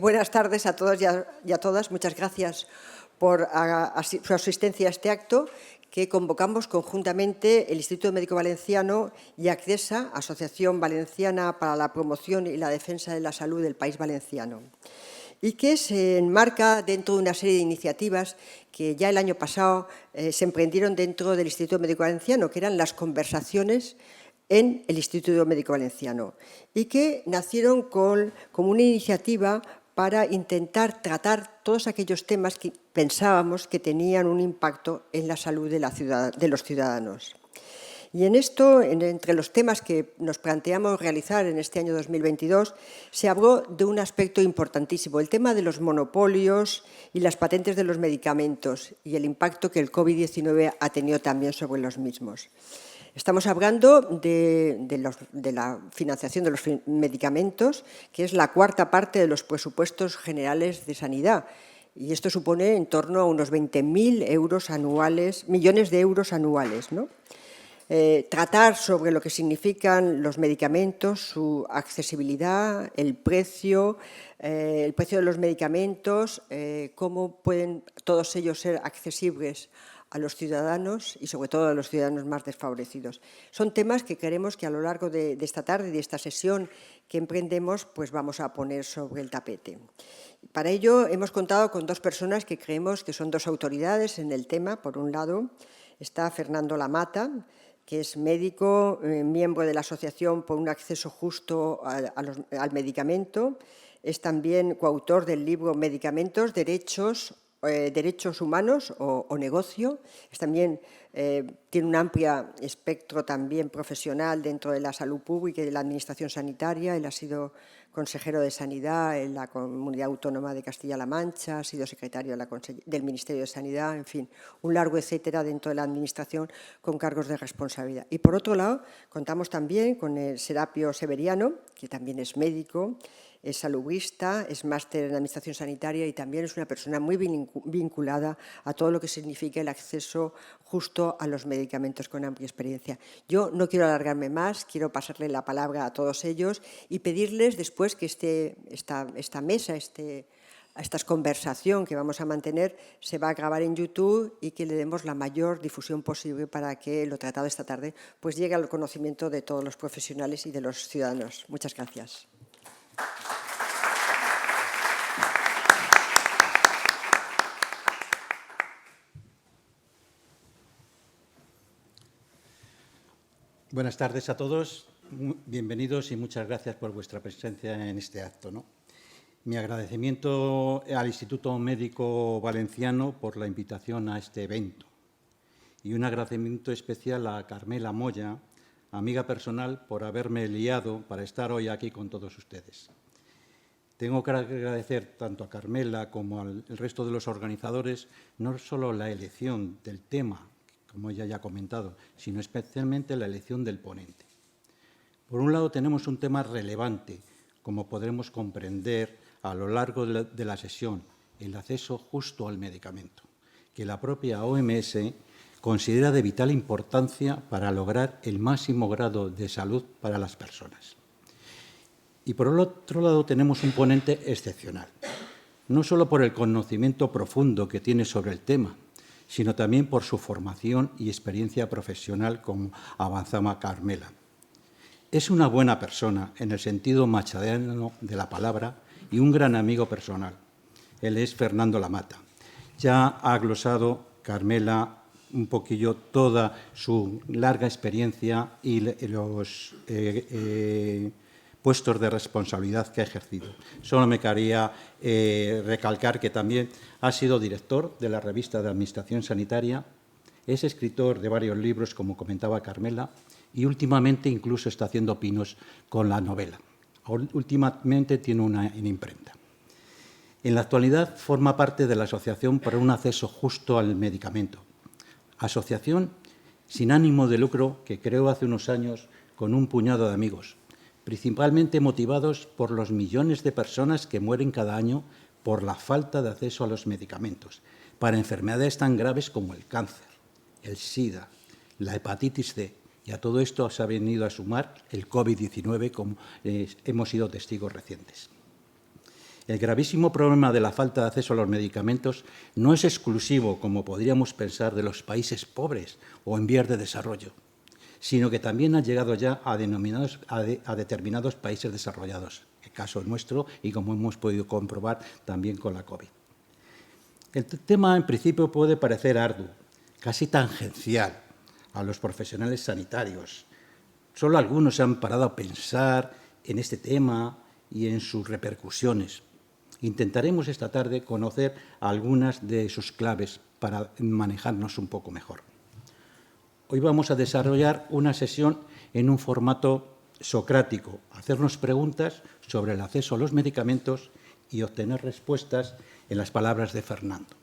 Buenas tardes a todos y a todas. Muchas gracias por su asistencia a este acto que convocamos conjuntamente el Instituto Médico Valenciano y ACDESA, Asociación Valenciana para la Promoción y la Defensa de la Salud del País Valenciano, y que se enmarca dentro de una serie de iniciativas que ya el año pasado se emprendieron dentro del Instituto Médico Valenciano, que eran las conversaciones en el Instituto Médico Valenciano, y que nacieron como una iniciativa para intentar tratar todos aquellos temas que pensábamos que tenían un impacto en la salud de los ciudadanos. Y en esto, entre los temas que nos planteamos realizar en este año 2022, se habló de un aspecto importantísimo, el tema de los monopolios y las patentes de los medicamentos y el impacto que el COVID-19 ha tenido también sobre los mismos. Estamos hablando de la financiación de los medicamentos, que es la cuarta parte de los presupuestos generales de sanidad. Y esto supone en torno a unos 20.000 millones de euros anuales, ¿no? Tratar sobre lo que significan los medicamentos, su accesibilidad, el precio de los medicamentos, cómo pueden todos ellos ser accesibles a los ciudadanos y sobre todo a los ciudadanos más desfavorecidos. Son temas que queremos que a lo largo de esta tarde y de esta sesión que emprendemos, pues vamos a poner sobre el tapete. Para ello hemos contado con dos personas que creemos que son dos autoridades en el tema. Por un lado está Fernando Lamata, que es médico, miembro de la Asociación por un Acceso Justo al Medicamento. Es también coautor del libro Medicamentos, Derechos Humanos o Negocio. También tiene un amplio espectro también profesional dentro de la salud pública y de la administración sanitaria. Él ha sido consejero de Sanidad en la Comunidad Autónoma de Castilla-La Mancha, ha sido secretario del Ministerio de Sanidad, en fin, un largo etcétera dentro de la administración con cargos de responsabilidad. Y por otro lado, contamos también con el Serapio Severiano, que también es médico, es salubrista, es máster en Administración Sanitaria y también es una persona muy vinculada a todo lo que significa el acceso justo a los medicamentos con amplia experiencia. Yo no quiero alargarme más, quiero pasarle la palabra a todos ellos y pedirles después que esta mesa, esta conversación que vamos a mantener se va a grabar en YouTube y que le demos la mayor difusión posible para que lo tratado esta tarde pues llegue al conocimiento de todos los profesionales y de los ciudadanos. Muchas gracias. Buenas tardes a todos, bienvenidos y muchas gracias por vuestra presencia en este acto, ¿no? Mi agradecimiento al Instituto Médico Valenciano por la invitación a este evento y un agradecimiento especial a Carmela Moya, amiga personal, por haberme liado para estar hoy aquí con todos ustedes. Tengo que agradecer tanto a Carmela como al resto de los organizadores no solo la elección del tema, como ella ya ha comentado, sino especialmente la elección del ponente. Por un lado, tenemos un tema relevante, como podremos comprender a lo largo de la sesión, el acceso justo al medicamento, que la propia OMS considera de vital importancia para lograr el máximo grado de salud para las personas. Y por el otro lado, tenemos un ponente excepcional, no solo por el conocimiento profundo que tiene sobre el tema, sino también por su formación y experiencia profesional, como avanzaba Carmela. Es una buena persona en el sentido machadiano de la palabra y un gran amigo personal. Él es Fernando Lamata. Ya ha glosado Carmela un poquillo toda su larga experiencia y los puestos de responsabilidad que ha ejercido. Solo me quería recalcar que también ha sido director de la revista de Administración Sanitaria, es escritor de varios libros, como comentaba Carmela, y últimamente incluso está haciendo pinos con la novela. Últimamente tiene una en imprenta. En la actualidad forma parte de la Asociación para un Acceso Justo al Medicamento, asociación sin ánimo de lucro que creó hace unos años con un puñado de amigos, principalmente motivados por los millones de personas que mueren cada año por la falta de acceso a los medicamentos para enfermedades tan graves como el cáncer, el SIDA, la hepatitis C, y a todo esto se ha venido a sumar el COVID-19, como hemos sido testigos recientes. El gravísimo problema de la falta de acceso a los medicamentos no es exclusivo, como podríamos pensar, de los países pobres o en vías de desarrollo, sino que también ha llegado ya a determinados países desarrollados, el caso nuestro y como hemos podido comprobar también con la COVID. El tema, en principio, puede parecer arduo, casi tangencial a los profesionales sanitarios. Solo algunos se han parado a pensar en este tema y en sus repercusiones. Intentaremos esta tarde conocer algunas de sus claves para manejarnos un poco mejor. Hoy vamos a desarrollar una sesión en un formato socrático, hacernos preguntas sobre el acceso a los medicamentos y obtener respuestas en las palabras de Fernando.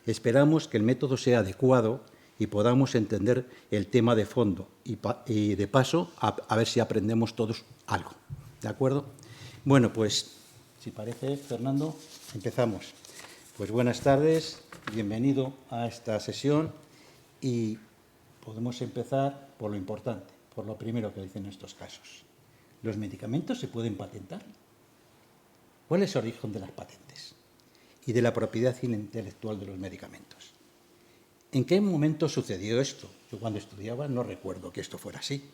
Esperamos que el método sea adecuado y podamos entender el tema de fondo y de paso, a ver si aprendemos todos algo. ¿De acuerdo? Bueno, pues, si parece, Fernando, empezamos. Pues buenas tardes, bienvenido a esta sesión y podemos empezar por lo importante, por lo primero que dicen estos casos. ¿Los medicamentos se pueden patentar? ¿Cuál es el origen de las patentes y de la propiedad intelectual de los medicamentos? ¿En qué momento sucedió esto? Yo cuando estudiaba no recuerdo que esto fuera así.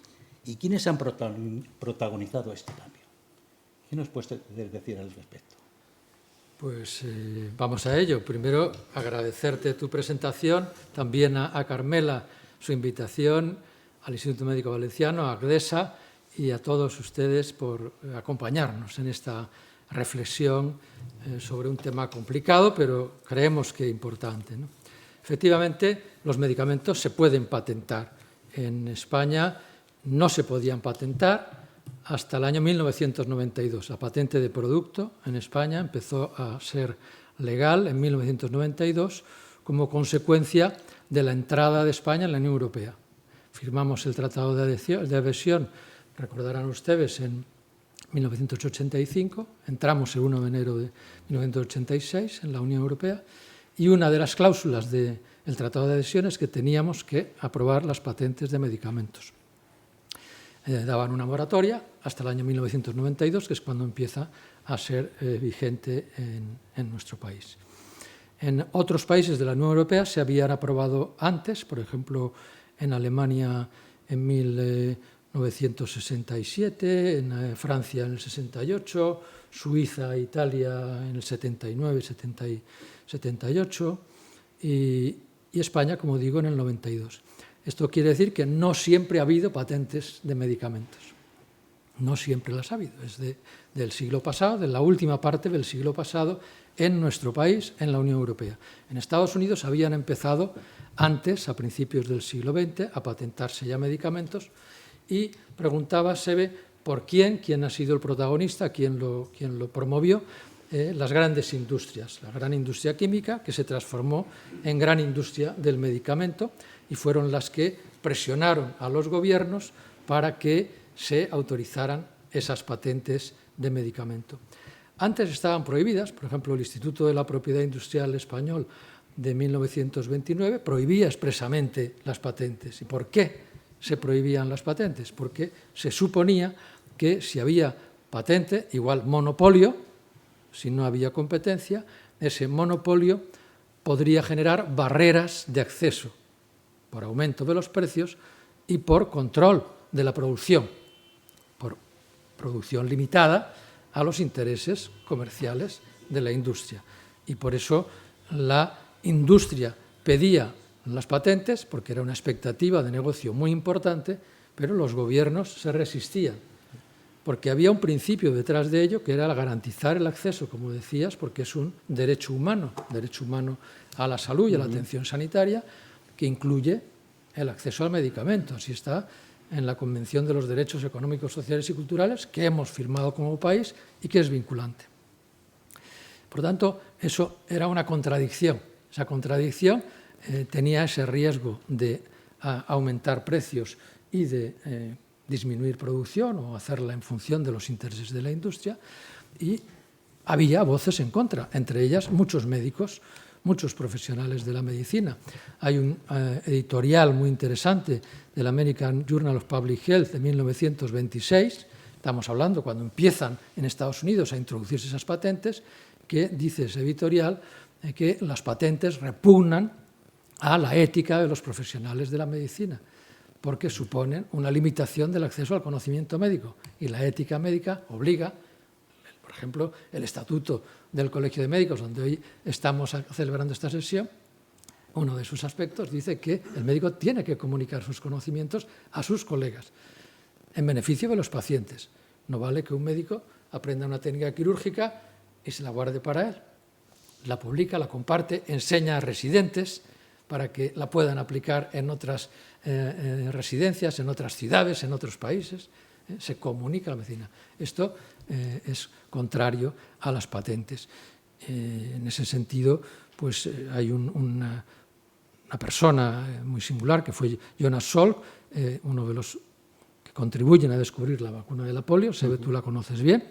¿Y quiénes han protagonizado este cambio? ¿Qué nos puedes decir al respecto? Pues vamos a ello. Primero, agradecerte tu presentación, también a Carmela su invitación, al Instituto Médico Valenciano, a ACDESA y a todos ustedes por acompañarnos en esta reflexión sobre un tema complicado, pero creemos que importante, ¿no? Efectivamente, los medicamentos se pueden patentar. En España no se podían patentar hasta el año 1992. La patente de producto en España empezó a ser legal en 1992 como consecuencia de la entrada de España en la Unión Europea. Firmamos el Tratado de Adhesión, recordarán ustedes, en 1985, entramos el 1 de enero de 1986 en la Unión Europea y una de las cláusulas del Tratado de Adhesión es que teníamos que aprobar las patentes de medicamentos. Daban una moratoria hasta el año 1992, que es cuando empieza a ser vigente en nuestro país. En otros países de la Unión Europea se habían aprobado antes, por ejemplo, en Alemania en 1967, en Francia en el 68, Suiza e Italia en el 79, 78 y España, como digo, en el 92. Esto quiere decir que no siempre ha habido patentes de medicamentos. No siempre las ha habido. Es del siglo pasado, de la última parte del siglo pasado, en nuestro país, en la Unión Europea. En Estados Unidos habían empezado antes, a principios del siglo XX, a patentarse ya medicamentos y preguntábase por quién ha sido el protagonista, quién lo promovió. Las grandes industrias, la gran industria química, que se transformó en gran industria del medicamento y fueron las que presionaron a los gobiernos para que se autorizaran esas patentes de medicamento. Antes estaban prohibidas, por ejemplo, el Instituto de la Propiedad Industrial Español de 1929 prohibía expresamente las patentes. ¿Y por qué se prohibían las patentes? Porque se suponía que si había patente, igual monopolio, si no había competencia, ese monopolio podría generar barreras de acceso por aumento de los precios y por control de la producción, por producción limitada a los intereses comerciales de la industria. Y por eso la industria pedía las patentes, porque era una expectativa de negocio muy importante, pero los gobiernos se resistían, porque había un principio detrás de ello, que era garantizar el acceso, como decías, porque es un derecho humano a la salud y a la atención sanitaria, que incluye el acceso al medicamento. Así está en la Convención de los Derechos Económicos, Sociales y Culturales, que hemos firmado como país y que es vinculante. Por tanto, eso era una contradicción. Esa contradicción tenía ese riesgo de aumentar precios y de disminuir producción o hacerla en función de los intereses de la industria, y había voces en contra, entre ellas muchos médicos, muchos profesionales de la medicina. Hay un editorial muy interesante del American Journal of Public Health de 1926, Estamos hablando cuando empiezan en Estados Unidos a introducirse esas patentes, que dice ese editorial que las patentes repugnan a la ética de los profesionales de la medicina, porque suponen una limitación del acceso al conocimiento médico. Y la ética médica obliga, por ejemplo, el Estatuto del Colegio de Médicos, donde hoy estamos celebrando esta sesión, uno de sus aspectos dice que el médico tiene que comunicar sus conocimientos a sus colegas, en beneficio de los pacientes. No vale que un médico aprenda una técnica quirúrgica y se la guarde para él. La publica, la comparte, enseña a residentes para que la puedan aplicar en otras residencias, en otras ciudades, en otros países. Se comunica la medicina. Esto es contrario a las patentes. En ese sentido, pues hay una persona muy singular que fue Jonas Salk, uno de los que contribuyen a descubrir la vacuna de la polio. Sebe, tú la conoces bien.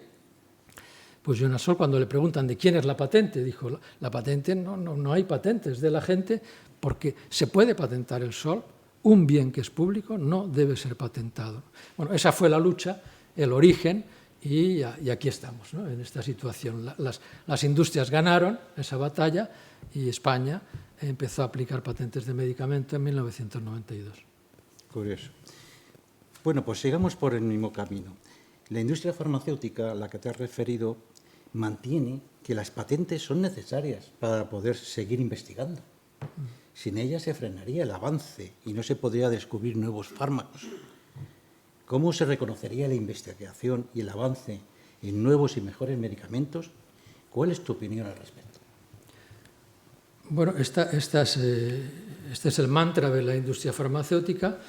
Pues Jonas Salk, cuando le preguntan de quién es la patente, dijo, la patente no hay patentes de la gente, porque se puede patentar el sol, un bien que es público no debe ser patentado. Bueno, esa fue la lucha, el origen, y aquí estamos, ¿no? En esta situación. Las industrias ganaron esa batalla y España empezó a aplicar patentes de medicamento en 1992. Curioso. Bueno, pues sigamos por el mismo camino. La industria farmacéutica a la que te has referido mantiene que las patentes son necesarias para poder seguir investigando. Sin ellas se frenaría el avance y no se podría descubrir nuevos fármacos. ¿Cómo se reconocería la investigación y el avance en nuevos y mejores medicamentos? ¿Cuál es tu opinión al respecto? Bueno, este es el mantra de la industria farmacéutica.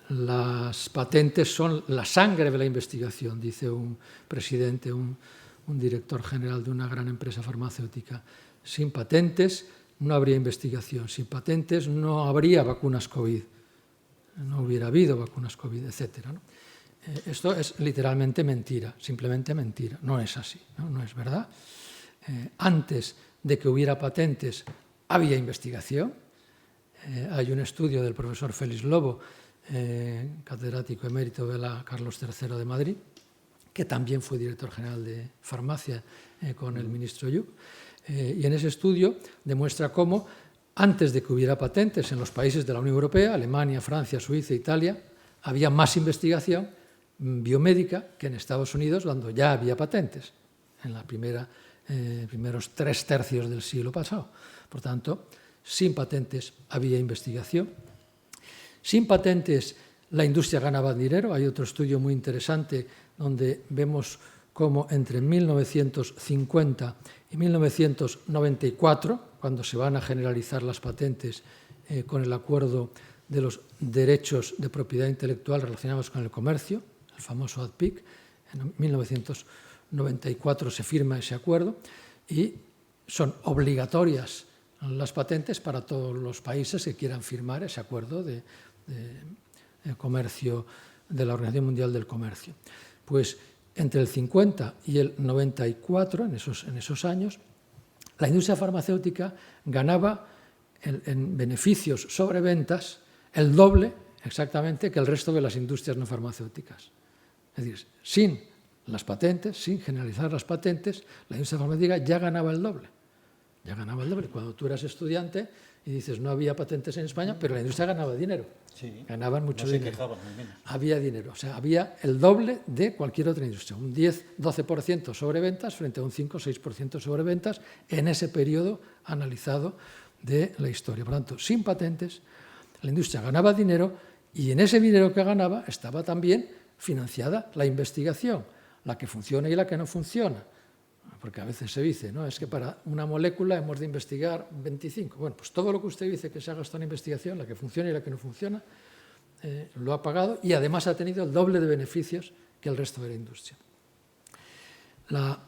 Las patentes son la sangre de la investigación, dice un presidente, un director general de una gran empresa farmacéutica. Sin patentes no habría investigación, sin patentes no habría vacunas COVID, no hubiera habido vacunas COVID, etc., ¿no? Esto es literalmente mentira, simplemente mentira, no es así, no es verdad. Antes de que hubiera patentes había investigación. Hay un estudio del profesor Félix Lobo, catedrático emérito de la Carlos III de Madrid, que también fue director general de farmacia con el ministro Lluch, y en ese estudio demuestra cómo antes de que hubiera patentes en los países de la Unión Europea, Alemania, Francia, Suiza, Italia, había más investigación biomédica que en Estados Unidos, cuando ya había patentes, en la primeros 3/3 del siglo pasado. Por tanto, sin patentes había investigación. Sin patentes la industria ganaba dinero. Hay otro estudio muy interesante donde vemos cómo entre 1950 y 1994, cuando se van a generalizar las patentes con el acuerdo de los derechos de propiedad intelectual relacionados con el comercio, el famoso ADPIC, en 1994 se firma ese acuerdo y son obligatorias las patentes para todos los países que quieran firmar ese acuerdo de comercio de la Organización Mundial del Comercio. Pues entre el 50 y el 94, en esos años, la industria farmacéutica ganaba en beneficios sobre ventas el doble exactamente que el resto de las industrias no farmacéuticas. Es decir, sin las patentes, sin generalizar las patentes, la industria farmacéutica ya ganaba el doble. Ya ganaba el doble. Cuando tú eras estudiante y dices no había patentes en España, pero la industria ganaba dinero. Sí, ganaban mucho dinero. No se quejaban, al menos. Había dinero, o sea, había el doble de cualquier otra industria, un 10-12% sobre ventas frente a un 5-6% sobre ventas en ese periodo analizado de la historia. Por lo tanto, sin patentes, la industria ganaba dinero y en ese dinero que ganaba estaba también financiada la investigación, la que funciona y la que no funciona. Porque a veces se dice, ¿no? Es que para una molécula hemos de investigar 25. Bueno, pues todo lo que usted dice que se ha gastado en investigación, la que funciona y la que no funciona, lo ha pagado y además ha tenido el doble de beneficios que el resto de la industria. La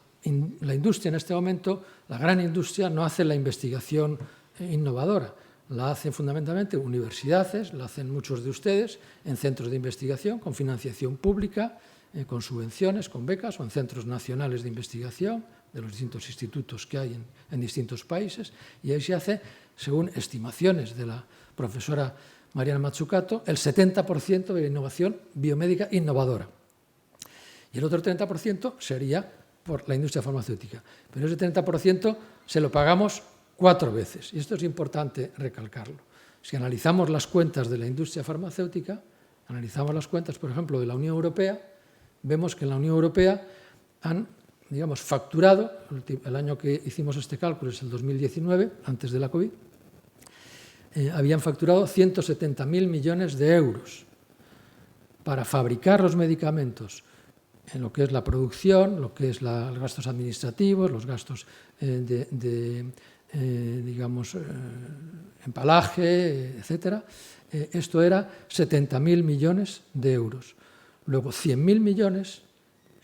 industria en este momento, la gran industria, no hace la investigación innovadora, la hacen fundamentalmente universidades, la hacen muchos de ustedes en centros de investigación con financiación pública, con subvenciones, con becas o en centros nacionales de investigación de los distintos institutos que hay en distintos países, y ahí se hace, según estimaciones de la profesora Mariana Mazzucato, el 70% de la innovación biomédica innovadora. Y el otro 30% sería por la industria farmacéutica. Pero ese 30% se lo pagamos 4 veces. Y esto es importante recalcarlo. Si analizamos las cuentas de la industria farmacéutica, analizamos las cuentas, por ejemplo, de la Unión Europea, vemos que en la Unión Europea han, digamos, facturado, el año que hicimos este cálculo es el 2019, antes de la COVID, habían facturado 170.000 millones de euros para fabricar los medicamentos en lo que es la producción, lo que es los gastos administrativos, los gastos digamos, empalaje, etcétera. Esto era 70.000 millones de euros. Luego, 100.000 millones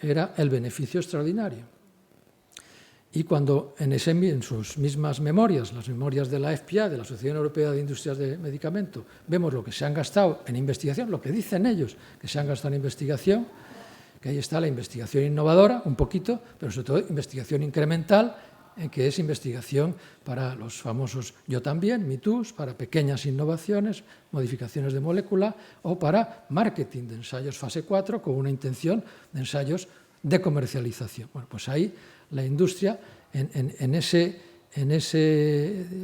era el beneficio extraordinario. Y cuando en sus mismas memorias, las memorias de la FPA, de la Asociación Europea de Industrias de Medicamento, vemos lo que se han gastado en investigación, lo que dicen ellos que se han gastado en investigación, que ahí está la investigación innovadora, un poquito, pero sobre todo investigación incremental, que es investigación para los famosos Yo también, MeToos, para pequeñas innovaciones, modificaciones de molécula, o para marketing de ensayos fase 4 con una intención de ensayos de comercialización. Bueno, pues ahí la industria, en ese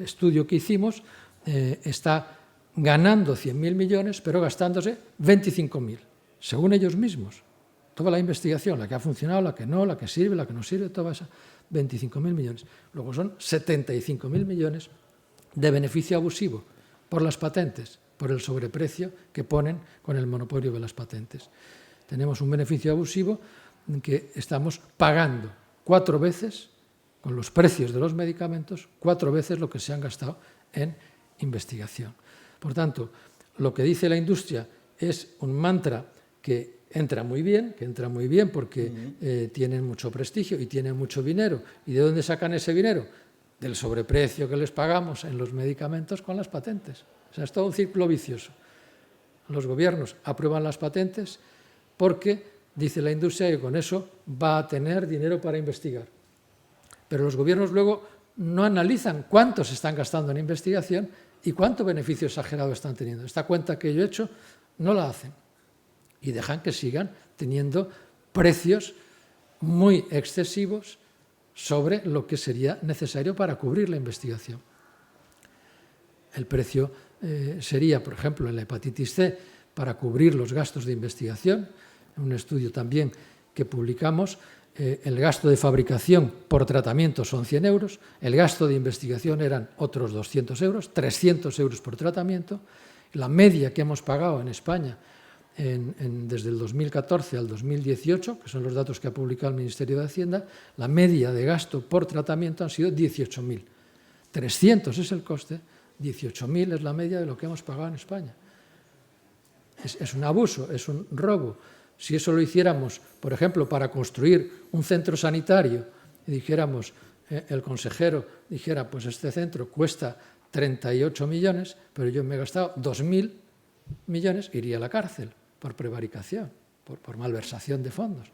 estudio que hicimos, está ganando 100.000 millones, pero gastándose 25.000, según ellos mismos. Toda la investigación, la que ha funcionado, la que no, la que sirve, la que no sirve, toda esa, 25.000 millones. Luego son 75.000 millones de beneficio abusivo por las patentes, por el sobreprecio que ponen con el monopolio de las patentes. Tenemos un beneficio abusivo en que estamos pagando 4 veces, con los precios de los medicamentos, 4 veces lo que se han gastado en investigación. Por tanto, lo que dice la industria es un mantra que entra muy bien porque tienen mucho prestigio y tienen mucho dinero. ¿Y de dónde sacan ese dinero? Del sobreprecio que les pagamos en los medicamentos con las patentes. O sea, es todo un círculo vicioso. Los gobiernos aprueban las patentes porque dice la industria que con eso va a tener dinero para investigar. Pero los gobiernos luego no analizan cuánto se están gastando en investigación y cuánto beneficio exagerado están teniendo. Esta cuenta que yo he hecho no la hacen. Y dejan que sigan teniendo precios muy excesivos sobre lo que sería necesario para cubrir la investigación. El precio sería, por ejemplo, en la hepatitis C, para cubrir los gastos de investigación, en un estudio también que publicamos, el gasto de fabricación por tratamiento son 100 euros, el gasto de investigación eran otros 200 euros, 300 euros por tratamiento. La media que hemos pagado en España desde el 2014 al 2018, que son los datos que ha publicado el Ministerio de Hacienda, la media de gasto por tratamiento han sido 18.000. 300 es el coste, 18.000 es la media de lo que hemos pagado en España. Es un abuso, es un robo. Si eso lo hiciéramos, por ejemplo, para construir un centro sanitario, y dijéramos, el consejero dijera, pues este centro cuesta 38 millones, pero yo me he gastado 2.000 millones, iría a la cárcel por prevaricación, por malversación de fondos.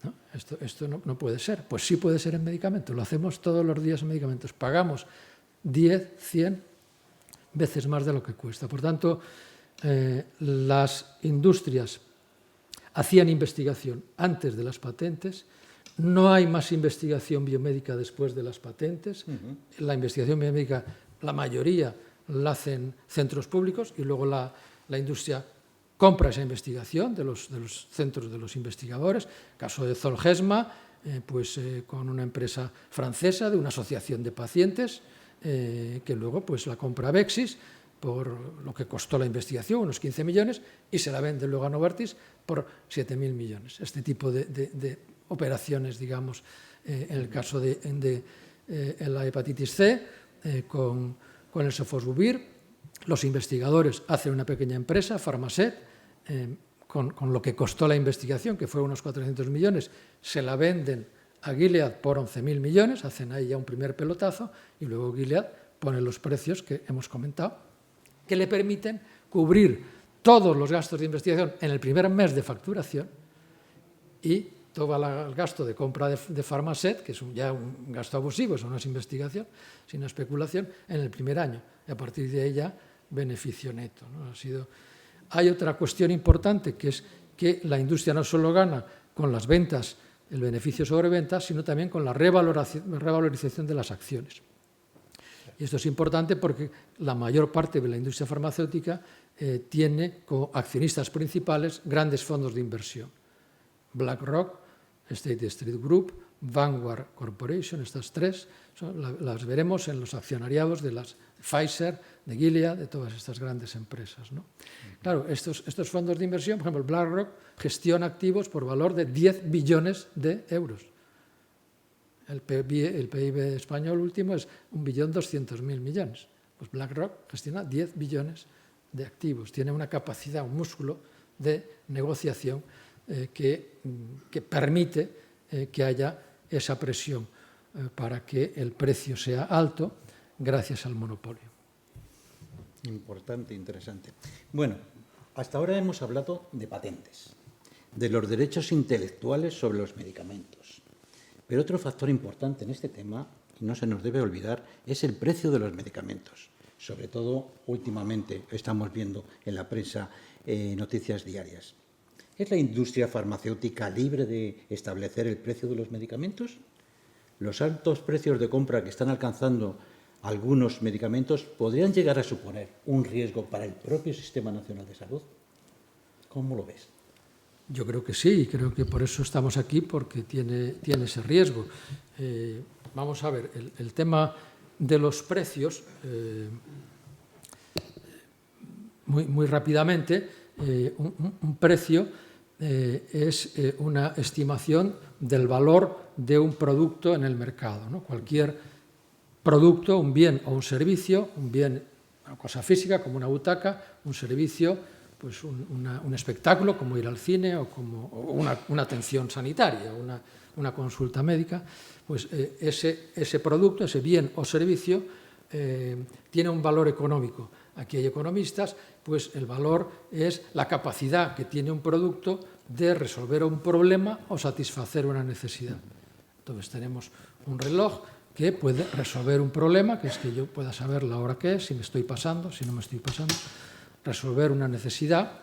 ¿No? Esto no puede ser. Pues sí puede ser en medicamentos, lo hacemos todos los días en medicamentos, pagamos 10, 100 veces más de lo que cuesta. Por tanto, las industrias hacían investigación antes de las patentes, no hay más investigación biomédica después de las patentes. La investigación biomédica, la mayoría la hacen centros públicos y luego la industria compra esa investigación de los centros de los investigadores. Caso de Zolgensma, con una empresa francesa de una asociación de pacientes que luego la compra Bexis por lo que costó la investigación, unos 15 millones, y se la vende luego a Novartis por 7.000 millones. Este tipo de operaciones, digamos, en el caso de la hepatitis C, con el sofosbuvir, los investigadores hacen una pequeña empresa, Pharmaset, con lo que costó la investigación, que fue unos 400 millones, se la venden a Gilead por 11.000 millones, hacen ahí ya un primer pelotazo, y luego Gilead pone los precios que hemos comentado, que le permiten cubrir todos los gastos de investigación en el primer mes de facturación y todo el gasto de compra de Pharmaset, que es ya un gasto abusivo, eso no es investigación, sino especulación, en el primer año. Y a partir de ahí ya beneficio neto, ¿no? Hay otra cuestión importante, que es que la industria no solo gana con las ventas, el beneficio sobre ventas, sino también con la revalorización de las acciones. Y esto es importante porque la mayor parte de la industria farmacéutica tiene como accionistas principales grandes fondos de inversión. BlackRock, State Street Group, Vanguard Corporation, estas tres, las veremos en los accionariados de las Pfizer, de Gilead, de todas estas grandes empresas, ¿no? Claro, estos fondos de inversión, por ejemplo, BlackRock gestiona activos por valor de 10 billones de euros. El PIB español último es 1.200.000 millones. Pues BlackRock gestiona 10 billones de activos. Tiene una capacidad, un músculo de negociación que permite que haya esa presión para que el precio sea alto gracias al monopolio. Importante, interesante. Bueno, hasta ahora hemos hablado de patentes, de los derechos intelectuales sobre los medicamentos. Pero otro factor importante en este tema, y no se nos debe olvidar, es el precio de los medicamentos. Sobre todo, últimamente, estamos viendo en la prensa noticias diarias. ¿Es la industria farmacéutica libre de establecer el precio de los medicamentos? ¿Los altos precios de compra que están alcanzando algunos medicamentos podrían llegar a suponer un riesgo para el propio Sistema Nacional de Salud? ¿Cómo lo ves? Yo creo que sí, creo que por eso estamos aquí, porque tiene ese riesgo. Vamos a ver, el tema de los precios, muy rápidamente, un precio es una estimación del valor de un producto en el mercado, ¿no? Cualquier producto, un bien o un servicio, un bien, una cosa física como una butaca, un servicio, pues un espectáculo como ir al cine o como una atención sanitaria, una consulta médica, pues ese producto, ese bien o servicio tiene un valor económico. Aquí hay economistas, pues el valor es la capacidad que tiene un producto de resolver un problema o satisfacer una necesidad. Entonces tenemos un reloj que puede resolver un problema, que es que yo pueda saber la hora que es, si me estoy pasando, si no me estoy pasando, resolver una necesidad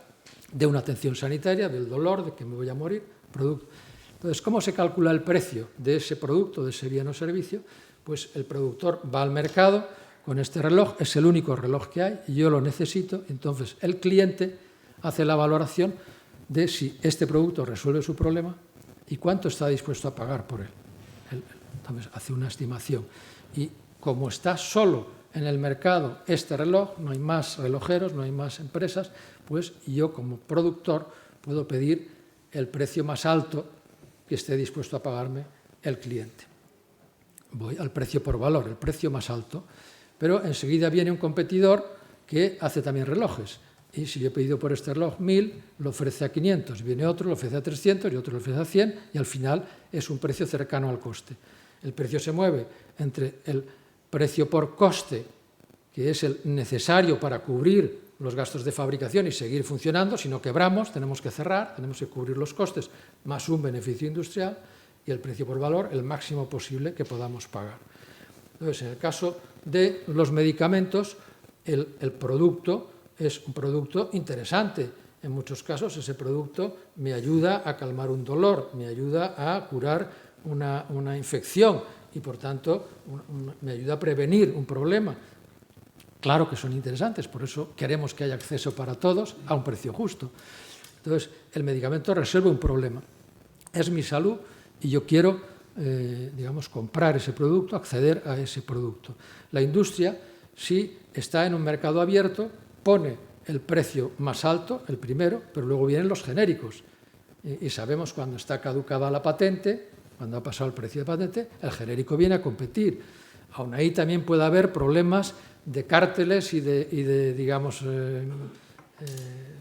de una atención sanitaria, del dolor, de que me voy a morir, producto. Entonces, ¿cómo se calcula el precio de ese producto, de ese bien o servicio? Pues el productor va al mercado con este reloj, es el único reloj que hay y yo lo necesito, entonces el cliente hace la valoración de si este producto resuelve su problema y cuánto está dispuesto a pagar por él. Entonces hace una estimación y como está solo en el mercado este reloj, no hay más relojeros, no hay más empresas, pues yo como productor puedo pedir el precio más alto que esté dispuesto a pagarme el cliente. Voy al precio por valor, el precio más alto, pero enseguida viene un competidor que hace también relojes. Y si yo he pedido por este reloj 1.000, lo ofrece a 500, viene otro, lo ofrece a 300 y otro lo ofrece a 100 y al final es un precio cercano al coste. El precio se mueve entre el precio por coste, que es el necesario para cubrir los gastos de fabricación y seguir funcionando. Si no quebramos, tenemos que cerrar, tenemos que cubrir los costes, más un beneficio industrial, y el precio por valor, el máximo posible que podamos pagar. Entonces, en el caso de los medicamentos, el producto es un producto interesante. En muchos casos, ese producto me ayuda a calmar un dolor, me ayuda a curar una infección y, por tanto, me ayuda a prevenir un problema. Claro que son interesantes, por eso queremos que haya acceso para todos a un precio justo. Entonces, el medicamento resuelve un problema. Es mi salud y yo quiero, comprar ese producto, acceder a ese producto. La industria, si está en un mercado abierto, pone el precio más alto, el primero, pero luego vienen los genéricos. Y sabemos cuando está caducada la patente, cuando ha pasado el precio de patente, el genérico viene a competir. Aún ahí también puede haber problemas de cárteles y de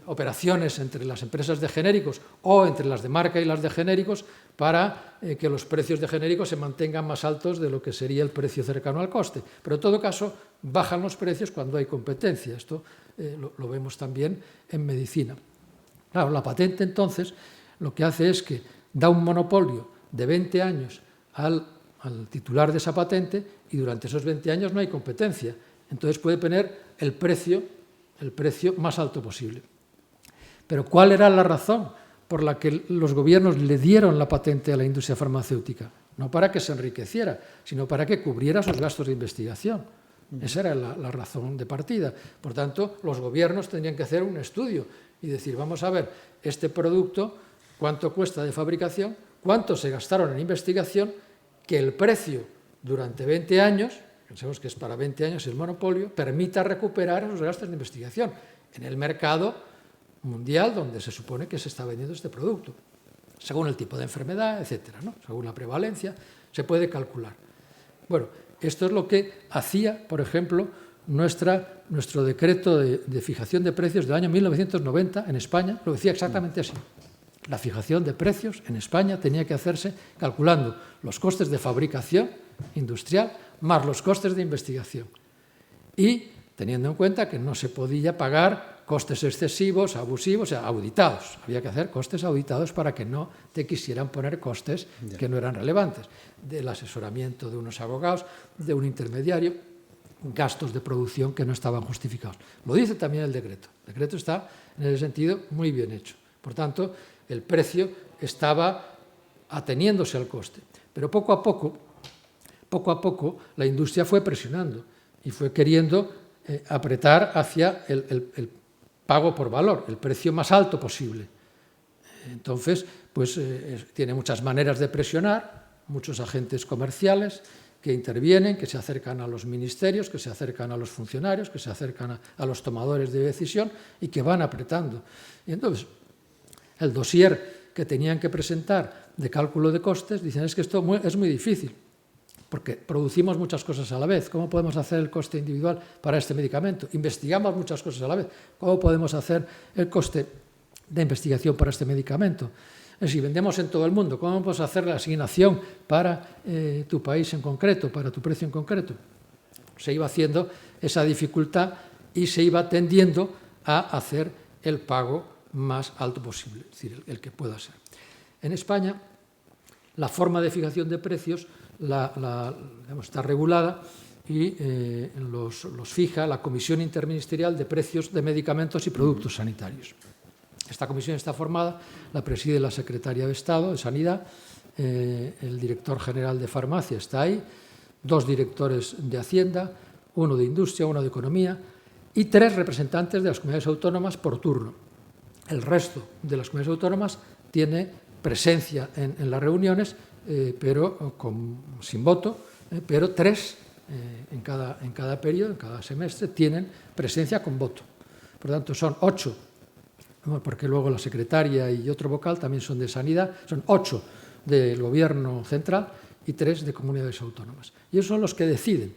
operaciones entre las empresas de genéricos o entre las de marca y las de genéricos para que los precios de genéricos se mantengan más altos de lo que sería el precio cercano al coste. Pero en todo caso, bajan los precios cuando hay competencia. Esto lo vemos también en medicina. Claro, la patente entonces lo que hace es que da un monopolio de 20 años al titular de esa patente y durante esos 20 años no hay competencia. Entonces puede poner el precio más alto posible. Pero ¿cuál era la razón por la que los gobiernos le dieron la patente a la industria farmacéutica, no para que se enriqueciera, sino para que cubriera sus gastos de investigación. Esa era la razón de partida. Por tanto, los gobiernos tendrían que hacer un estudio y decir, vamos a ver, este producto, cuánto cuesta de fabricación, cuánto se gastaron en investigación, que el precio durante 20 años, pensemos que es para 20 años el monopolio, permita recuperar esos gastos de investigación en el mercado mundial donde se supone que se está vendiendo este producto, según el tipo de enfermedad, etcétera, ¿no? Según la prevalencia, se puede calcular. Bueno, esto es lo que hacía, por ejemplo, nuestro decreto de fijación de precios del año 1990 en España, lo decía exactamente así. La fijación de precios en España tenía que hacerse calculando los costes de fabricación industrial más los costes de investigación y teniendo en cuenta que no se podía pagar costes excesivos, abusivos, o sea, auditados. Había que hacer costes auditados para que no te quisieran poner costes que no eran relevantes. Del asesoramiento de unos abogados, de un intermediario, gastos de producción que no estaban justificados. Lo dice también el decreto. El decreto está, en ese sentido, muy bien hecho. Por tanto, el precio estaba ateniéndose al coste. Pero poco a poco, la industria fue presionando y fue queriendo apretar hacia el pago por valor, el precio más alto posible. Entonces, pues tiene muchas maneras de presionar, muchos agentes comerciales que intervienen, que se acercan a los ministerios, que se acercan a los funcionarios, que se acercan a los tomadores de decisión y que van apretando. Y entonces, el dossier que tenían que presentar de cálculo de costes, dicen, es que esto es muy difícil, porque producimos muchas cosas a la vez. ¿Cómo podemos hacer el coste individual para este medicamento? Investigamos muchas cosas a la vez. ¿Cómo podemos hacer el coste de investigación para este medicamento? Si vendemos en todo el mundo, ¿cómo podemos hacer la asignación para tu país en concreto, para tu precio en concreto? Se iba haciendo esa dificultad y se iba tendiendo a hacer el pago más alto posible, es decir, el que pueda ser. En España, la forma de fijación de precios está regulada y los fija la Comisión Interministerial de Precios de Medicamentos y Productos Sanitarios. Esta comisión está formada, la preside la Secretaria de Estado de Sanidad, el director general de Farmacia está ahí, 2 directores de Hacienda, 1 de Industria, 1 de Economía y 3 representantes de las comunidades autónomas por turno. El resto de las comunidades autónomas tiene presencia en las reuniones, pero sin voto, pero 3 en cada periodo, en cada semestre, tienen presencia con voto. Por tanto, son 8, porque luego la secretaria y otro vocal también son de Sanidad, son 8 del Gobierno central y 3 de comunidades autónomas. Y esos son los que deciden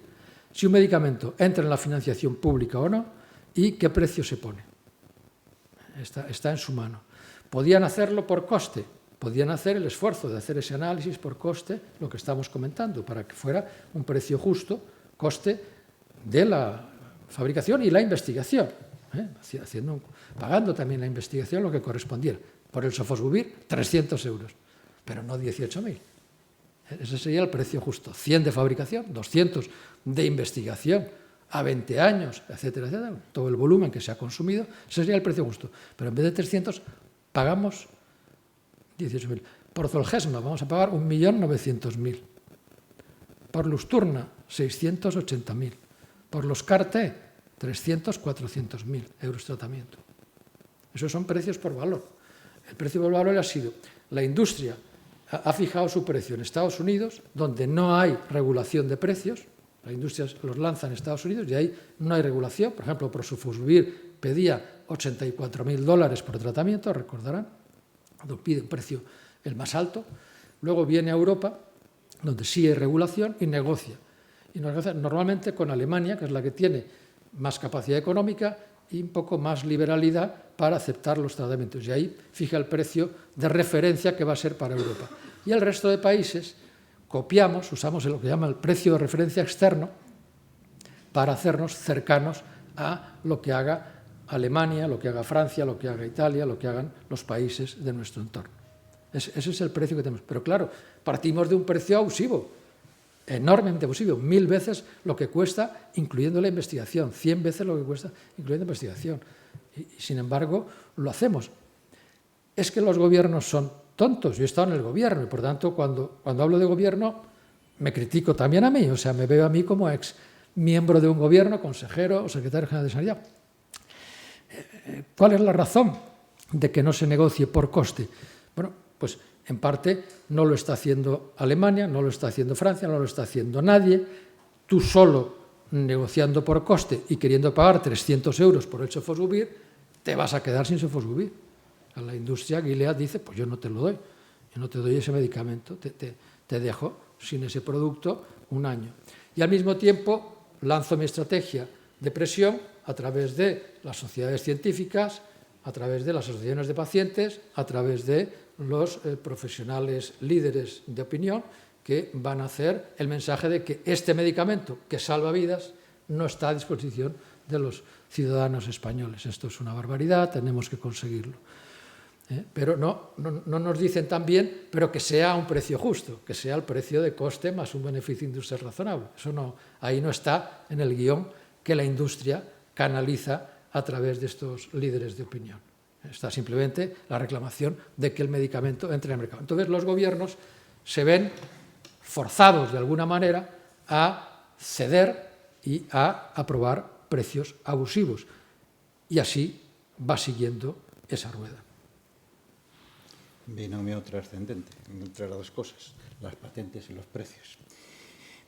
si un medicamento entra en la financiación pública o no y qué precio se pone. Está en su mano. Podían hacerlo por coste, podían hacer el esfuerzo de hacer ese análisis por coste, lo que estamos comentando, para que fuera un precio justo, coste de la fabricación y la investigación, pagando también la investigación lo que correspondiera. Por el Sofosbuvir, 300 euros, pero no 18.000. Ese sería el precio justo. 100 de fabricación, 200 de investigación, a 20 años, etcétera, etcétera, todo el volumen que se ha consumido, ese sería el precio justo. Pero en vez de 300, pagamos 18.000. Por Zolgensma vamos a pagar 1.900.000. Por Lusturna, 680.000. Por los CAR-T, 300, 400.000 euros tratamiento. Esos son precios por valor. El precio por valor ha sido, la industria ha fijado su precio en Estados Unidos, donde no hay regulación de precios. La industria los lanza en Estados Unidos y ahí no hay regulación. Por ejemplo, por Sofosbuvir pedía $84.000 por tratamiento, recordarán, pide un precio el más alto. Luego viene a Europa, donde sí hay regulación y negocia. Y negocia normalmente con Alemania, que es la que tiene más capacidad económica y un poco más liberalidad para aceptar los tratamientos. Y ahí fija el precio de referencia que va a ser para Europa. Y el resto de países copiamos, usamos lo que llama el precio de referencia externo para hacernos cercanos a lo que haga Alemania, lo que haga Francia, lo que haga Italia, lo que hagan los países de nuestro entorno. Ese es el precio que tenemos. Pero claro, partimos de un precio abusivo, enormemente abusivo, 1000 veces lo que cuesta, incluyendo la investigación, 100 veces lo que cuesta, incluyendo la investigación. Y sin embargo, lo hacemos. es que los gobiernos son tontos. Yo he estado en el gobierno y, por tanto, cuando hablo de gobierno, me critico también a mí, o sea, me veo a mí como ex miembro de un gobierno, consejero o secretario general de Sanidad. ¿Cuál es la razón de que no se negocie por coste? Bueno, pues en parte no lo está haciendo Alemania, no lo está haciendo Francia, no lo está haciendo nadie. Tú solo negociando por coste y queriendo pagar 300 euros por el Sofosbuvir, te vas a quedar sin Sofosbuvir. A la industria Gilead dice, pues yo no te lo doy, yo no te doy ese medicamento, te dejo sin ese producto un año. Y al mismo tiempo lanzo mi estrategia de presión a través de las sociedades científicas, a través de las asociaciones de pacientes, a través de los profesionales líderes de opinión que van a hacer el mensaje de que este medicamento que salva vidas no está a disposición de los ciudadanos españoles. Esto es una barbaridad, tenemos que conseguirlo. Pero no nos dicen también, pero que sea un precio justo, que sea el precio de coste más un beneficio industrial razonable. Eso no, ahí no está en el guión que la industria canaliza a través de estos líderes de opinión. Está simplemente la reclamación de que el medicamento entre en el mercado. Entonces los gobiernos se ven forzados de alguna manera a ceder y a aprobar precios abusivos. Y así va siguiendo esa rueda. Binomio trascendente entre las dos cosas, las patentes y los precios.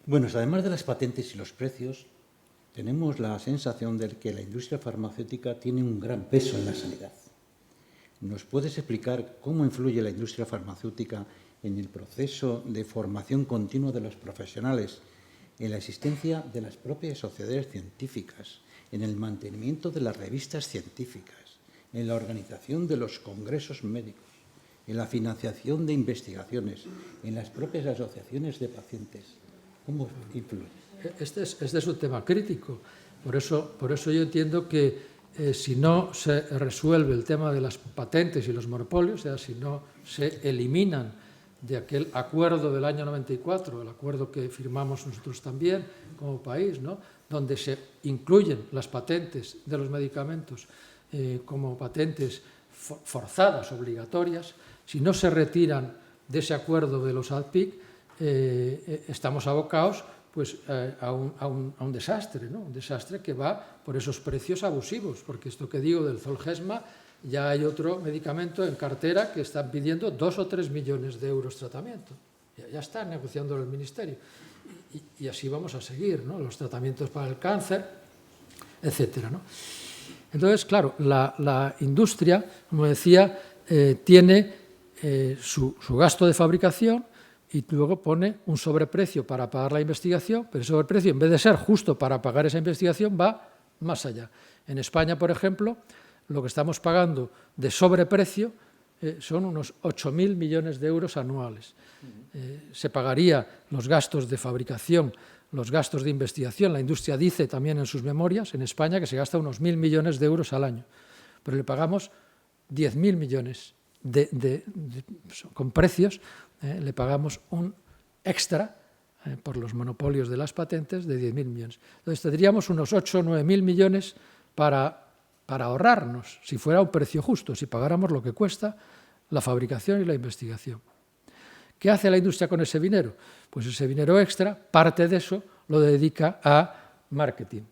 Bueno, además de las patentes y los precios, tenemos la sensación de que la industria farmacéutica tiene un gran peso en la sanidad. ¿Nos puedes explicar cómo influye la industria farmacéutica en el proceso de formación continua de los profesionales, en la existencia de las propias sociedades científicas, en el mantenimiento de las revistas científicas, en la organización de los congresos médicos, en la financiación de investigaciones, en las propias asociaciones de pacientes? ¿Cómo influye? Este es un tema crítico. Por eso yo entiendo que si no se resuelve el tema de las patentes y los monopolios, o sea, si no se eliminan de aquel acuerdo del año 94, el acuerdo que firmamos nosotros también como país, ¿no?, donde se incluyen las patentes de los medicamentos como patentes forzadas, obligatorias, si no se retiran de ese acuerdo de los ADPIC, estamos abocados pues, a un desastre, ¿no? Un desastre que va por esos precios abusivos, porque esto que digo del Zolgensma, ya hay otro medicamento en cartera que están pidiendo 2 o 3 millones de euros tratamiento. Ya están negociando en el Ministerio. Y así vamos a seguir, ¿no? Los tratamientos para el cáncer, etcétera, ¿no? Entonces, claro, la industria, como decía, tiene su gasto de fabricación y luego pone un sobreprecio para pagar la investigación, pero ese sobreprecio, en vez de ser justo para pagar esa investigación, va más allá. En España, por ejemplo, lo que estamos pagando de sobreprecio son unos 8.000 millones de euros anuales. Se pagaría los gastos de fabricación, los gastos de investigación. La industria dice también en sus memorias, en España, que se gasta unos 1.000 millones de euros al año, pero le pagamos 10.000 millones con precios, le pagamos un extra por los monopolios de las patentes de 10.000 millones. Entonces tendríamos unos 8 o 9.000 millones para ahorrarnos, si fuera un precio justo, si pagáramos lo que cuesta la fabricación y la investigación. ¿Qué hace la industria con ese dinero? Pues ese dinero extra, parte de eso lo dedica a marketing.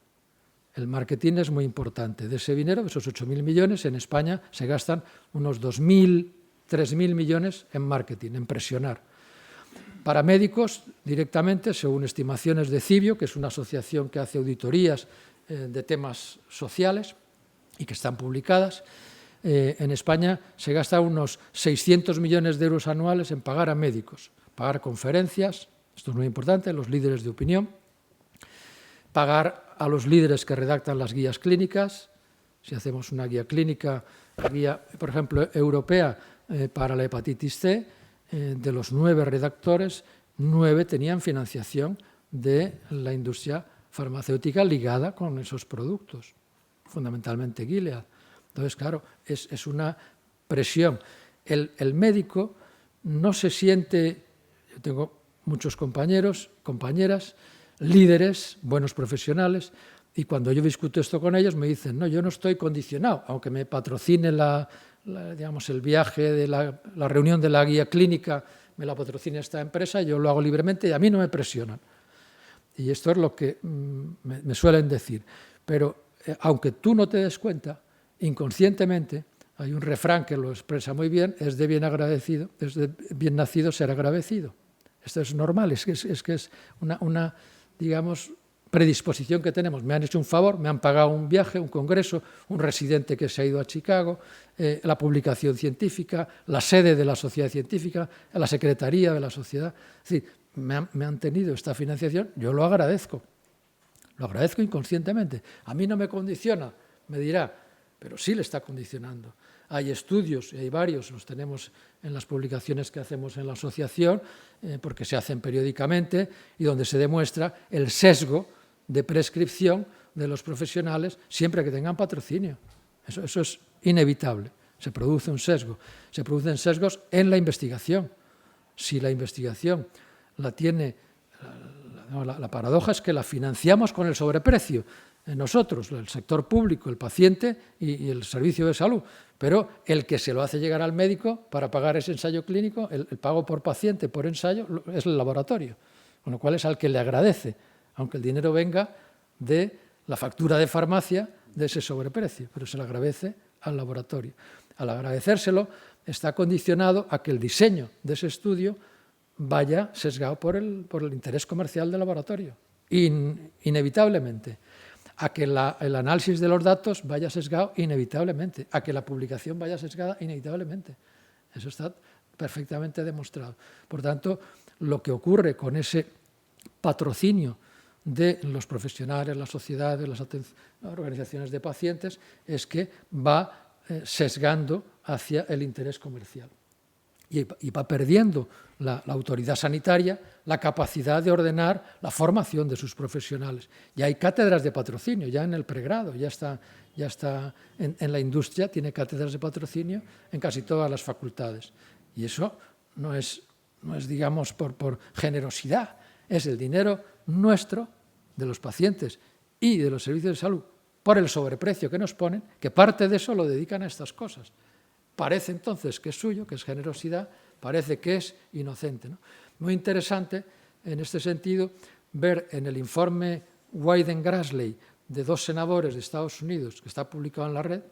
El marketing es muy importante. De ese dinero, de esos 8.000 millones, en España se gastan unos 2.000, 3.000 millones en marketing, en presionar. Para médicos, directamente, según estimaciones de Cibio, que es una asociación que hace auditorías de temas sociales y que están publicadas, en España se gasta unos 600 millones de euros anuales en pagar a médicos, pagar conferencias, esto es muy importante, los líderes de opinión, pagar a los líderes que redactan las guías clínicas. Si hacemos una guía clínica, guía, por ejemplo, europea para la hepatitis C, de los 9 redactores, 9 tenían financiación de la industria farmacéutica ligada con esos productos, fundamentalmente Gilead. Entonces, claro, es una presión. El médico no se siente, yo tengo muchos compañeros, compañeras, líderes, buenos profesionales, Y cuando yo discuto esto con ellos me dicen, no, yo no estoy condicionado, aunque me patrocine digamos, el viaje de la reunión de la guía clínica, me la patrocine esta empresa, yo lo hago libremente y a mí no me presionan. Y esto es lo que me suelen decir. Pero aunque tú no te des cuenta, inconscientemente, hay un refrán que lo expresa muy bien, es de bien nacido ser agradecido. Esto es normal, es que es una digamos, predisposición que tenemos. Me han hecho un favor, me han pagado un viaje, un congreso, un residente que se ha ido a Chicago, la publicación científica, la sede de la sociedad científica, la secretaría de la sociedad. Es decir, me han tenido esta financiación, yo lo agradezco inconscientemente. A mí no me condiciona, me dirá, pero sí le está condicionando. Hay estudios, y hay varios, los tenemos en las publicaciones que hacemos en la asociación, porque se hacen periódicamente, y donde se demuestra el sesgo de prescripción de los profesionales siempre que tengan patrocinio. Eso es inevitable, se produce un sesgo. Se producen sesgos en la investigación. Si la investigación la tiene, la paradoja es que la financiamos con el sobreprecio, nosotros, el sector público, el paciente y el servicio de salud, pero el que se lo hace llegar al médico para pagar ese ensayo clínico, el pago por paciente, por ensayo, es el laboratorio, con lo cual es al que le agradece, aunque el dinero venga de la factura de farmacia de ese sobreprecio, pero se le agradece al laboratorio. Al agradecérselo, está condicionado a que el diseño de ese estudio vaya sesgado por el interés comercial del laboratorio, inevitablemente. A que el análisis de los datos vaya sesgado inevitablemente, a que la publicación vaya sesgada inevitablemente. Eso está perfectamente demostrado. Por tanto, lo que ocurre con ese patrocinio de los profesionales, las sociedades, las organizaciones de pacientes, es que va sesgando hacia el interés comercial. Y va perdiendo la autoridad sanitaria la capacidad de ordenar la formación de sus profesionales. Ya hay cátedras de patrocinio, ya en el pregrado, ya está en la industria, tiene cátedras de patrocinio en casi todas las facultades. Y eso no es digamos, por generosidad, es el dinero nuestro, de los pacientes y de los servicios de salud, por el sobreprecio que nos ponen, que parte de eso lo dedican a estas cosas. Parece entonces que es suyo, que es generosidad, parece que es inocente, ¿no? Muy interesante, en este sentido, ver en el informe Wyden-Grassley de 2 senadores de Estados Unidos, que está publicado en la red,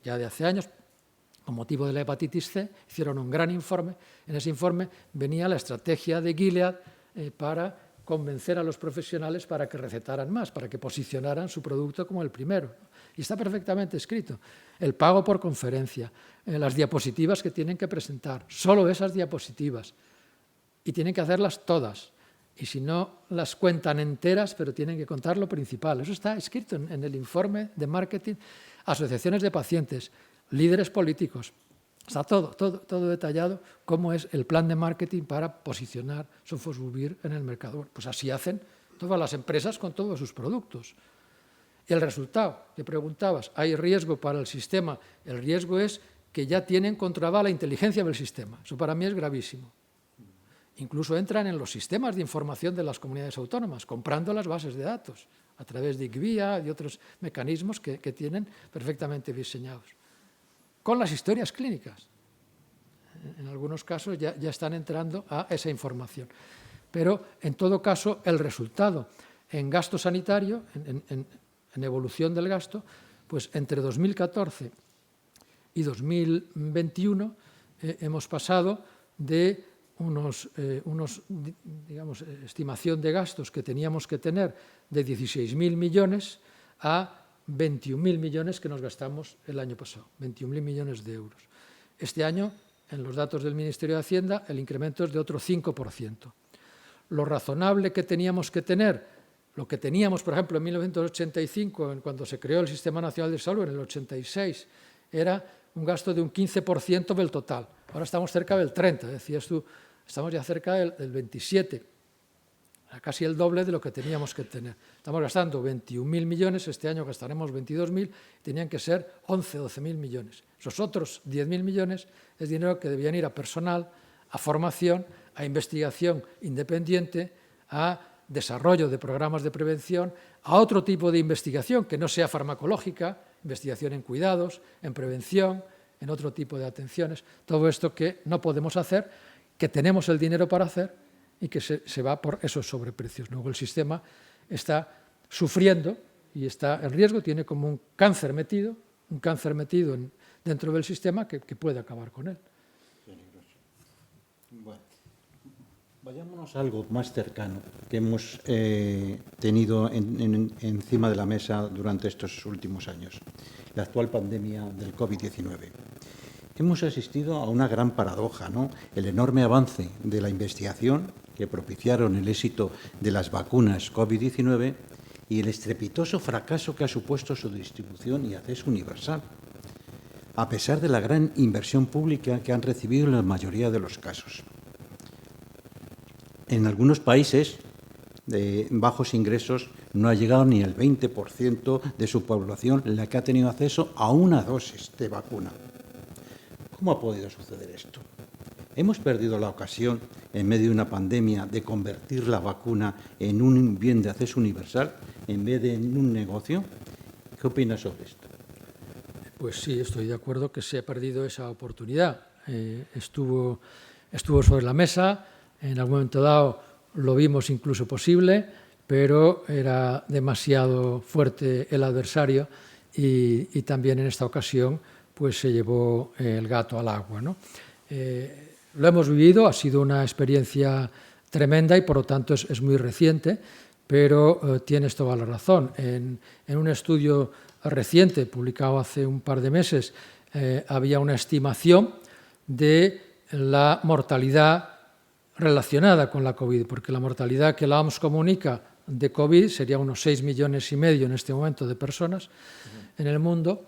ya de hace años, con motivo de la hepatitis C, hicieron un gran informe. En ese informe venía la estrategia de Gilead para convencer a los profesionales para que recetaran más, para que posicionaran su producto como el primero. Y está perfectamente escrito. El pago por conferencia, las diapositivas que tienen que presentar, solo esas diapositivas. Y tienen que hacerlas todas. Y si no, las cuentan enteras, pero tienen que contar lo principal. Eso está escrito en el informe de marketing, asociaciones de pacientes, líderes políticos. Está todo detallado, cómo es el plan de marketing para posicionar Sofosbuvir en el mercado. Pues así hacen todas las empresas con todos sus productos. Y el resultado, que preguntabas, ¿hay riesgo para el sistema? El riesgo es que ya tienen controlada la inteligencia del sistema. Eso para mí es gravísimo. Incluso entran en los sistemas de información de las comunidades autónomas, comprando las bases de datos, a través de IQVIA y otros mecanismos que tienen perfectamente diseñados. Con las historias clínicas. En algunos casos ya están entrando a esa información. Pero, en todo caso, el resultado en gasto sanitario, en evolución del gasto, pues entre 2014 y 2021 hemos pasado de digamos, estimación de gastos que teníamos que tener de 16.000 millones a 21.000 millones que nos gastamos el año pasado, 21.000 millones de euros. Este año, en los datos del Ministerio de Hacienda, el incremento es de otro 5%. Lo razonable que teníamos que tener, lo que teníamos, por ejemplo, en 1985, cuando se creó el Sistema Nacional de Salud, en el 86, era un gasto de un 15% del total. Ahora estamos cerca del 30%, decías tú, estamos ya cerca del 27%. Casi el doble de lo que teníamos que tener. Estamos gastando 21.000 millones, este año gastaremos 22.000, tenían que ser 12.000 millones. Esos otros 10.000 millones es dinero que debían ir a personal, a formación, a investigación independiente, a desarrollo de programas de prevención, a otro tipo de investigación que no sea farmacológica, investigación en cuidados, en prevención, en otro tipo de atenciones. Todo esto que no podemos hacer, que tenemos el dinero para hacer y que se va por esos sobreprecios. Luego el sistema está sufriendo y está en riesgo, tiene como un cáncer metido dentro del sistema que puede acabar con él. Bueno, vayámonos a algo más cercano que hemos tenido encima de la mesa durante estos últimos años, la actual pandemia del COVID-19. Hemos asistido a una gran paradoja, ¿no? El enorme avance de la investigación que propiciaron el éxito de las vacunas COVID-19 y el estrepitoso fracaso que ha supuesto su distribución y acceso universal, a pesar de la gran inversión pública que han recibido en la mayoría de los casos. En algunos países de bajos ingresos no ha llegado ni el 20% de su población la que ha tenido acceso a una dosis de vacuna. ¿Cómo ha podido suceder esto? ¿Hemos perdido la ocasión, en medio de una pandemia, de convertir la vacuna en un bien de acceso universal en vez de en un negocio? ¿Qué opinas sobre esto? Pues sí, estoy de acuerdo que se ha perdido esa oportunidad. Estuvo sobre la mesa, en algún momento dado lo vimos incluso posible, pero era demasiado fuerte el adversario y también en esta ocasión pues se llevó el gato al agua, ¿no? Lo hemos vivido, ha sido una experiencia tremenda y por lo tanto es muy reciente, pero tienes toda la razón. En un estudio reciente, publicado hace un par de meses, había una estimación de la mortalidad relacionada con la COVID, porque la mortalidad que la OMS comunica de COVID sería unos 6,5 millones en este momento de personas en el mundo,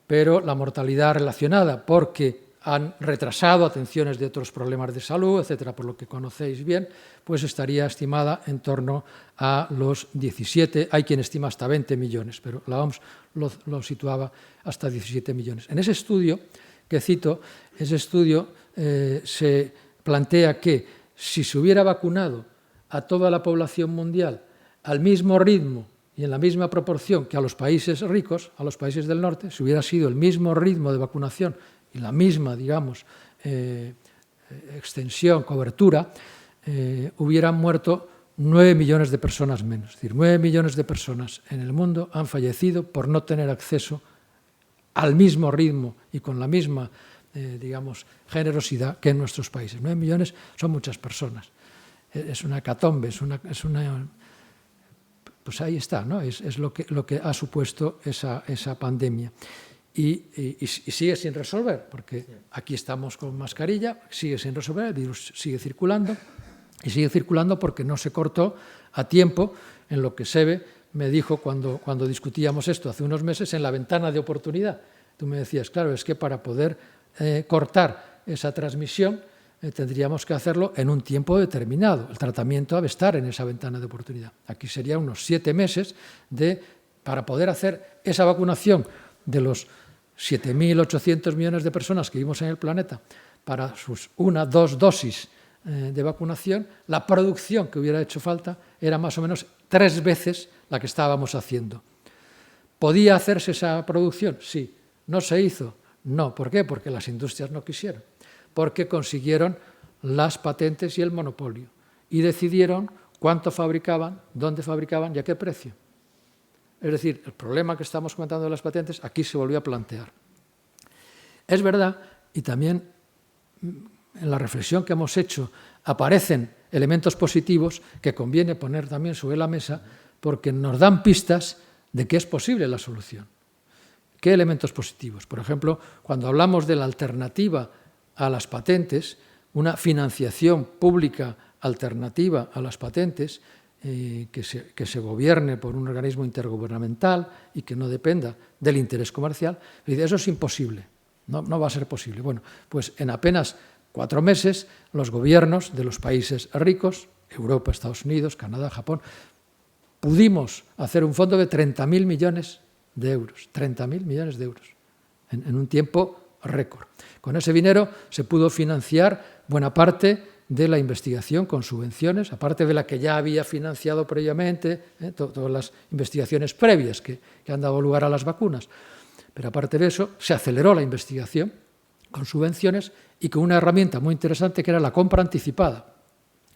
pero la mortalidad relacionada porque han retrasado atenciones de otros problemas de salud, etcétera, por lo que conocéis bien, pues estaría estimada en torno a los 17, hay quien estima hasta 20 millones, pero la OMS lo situaba hasta 17 millones. En ese estudio que cito, se plantea que si se hubiera vacunado a toda la población mundial al mismo ritmo y en la misma proporción que a los países ricos, a los países del norte, si hubiera sido el mismo ritmo de vacunación y la misma, digamos, extensión, cobertura, hubieran muerto 9 millones de personas menos. Es decir, 9 millones de personas en el mundo han fallecido por no tener acceso al mismo ritmo y con la misma, digamos, generosidad que en nuestros países. 9 millones son muchas personas. Es una hecatombe, pues ahí está, ¿no? Es lo que ha supuesto esa pandemia. Y sigue sin resolver, porque aquí estamos con mascarilla, sigue sin resolver, el virus sigue circulando, y sigue circulando porque no se cortó a tiempo en lo que SEBE me dijo cuando discutíamos esto hace unos meses, en la ventana de oportunidad. Tú me decías, claro, es que para poder cortar esa transmisión tendríamos que hacerlo en un tiempo determinado. El tratamiento ha de estar en esa ventana de oportunidad. Aquí sería unos 7 meses para poder hacer esa vacunación de los 7.800 millones de personas que vivimos en el planeta para sus 1 o 2 dosis de vacunación. La producción que hubiera hecho falta era más o menos 3 veces la que estábamos haciendo. ¿Podía hacerse esa producción? Sí. ¿No se hizo? No. ¿Por qué? Porque las industrias no quisieron. Porque consiguieron las patentes y el monopolio y decidieron cuánto fabricaban, dónde fabricaban y a qué precio. Es decir, el problema que estamos comentando de las patentes aquí se volvió a plantear. Es verdad, y también en la reflexión que hemos hecho aparecen elementos positivos que conviene poner también sobre la mesa porque nos dan pistas de que es posible la solución. ¿Qué elementos positivos? Por ejemplo, cuando hablamos de la alternativa a las patentes, una financiación pública alternativa a las patentes, que se gobierne por un organismo intergubernamental y que no dependa del interés comercial, eso es imposible, no va a ser posible. Bueno, pues en apenas 4 meses los gobiernos de los países ricos, Europa, Estados Unidos, Canadá, Japón, pudimos hacer un fondo de 30.000 millones de euros, 30.000 millones de euros, en un tiempo récord. Con ese dinero se pudo financiar buena parte de la investigación con subvenciones, aparte de la que ya había financiado previamente, todas las investigaciones previas que han dado lugar a las vacunas. Pero aparte de eso, se aceleró la investigación con subvenciones y con una herramienta muy interesante que era la compra anticipada.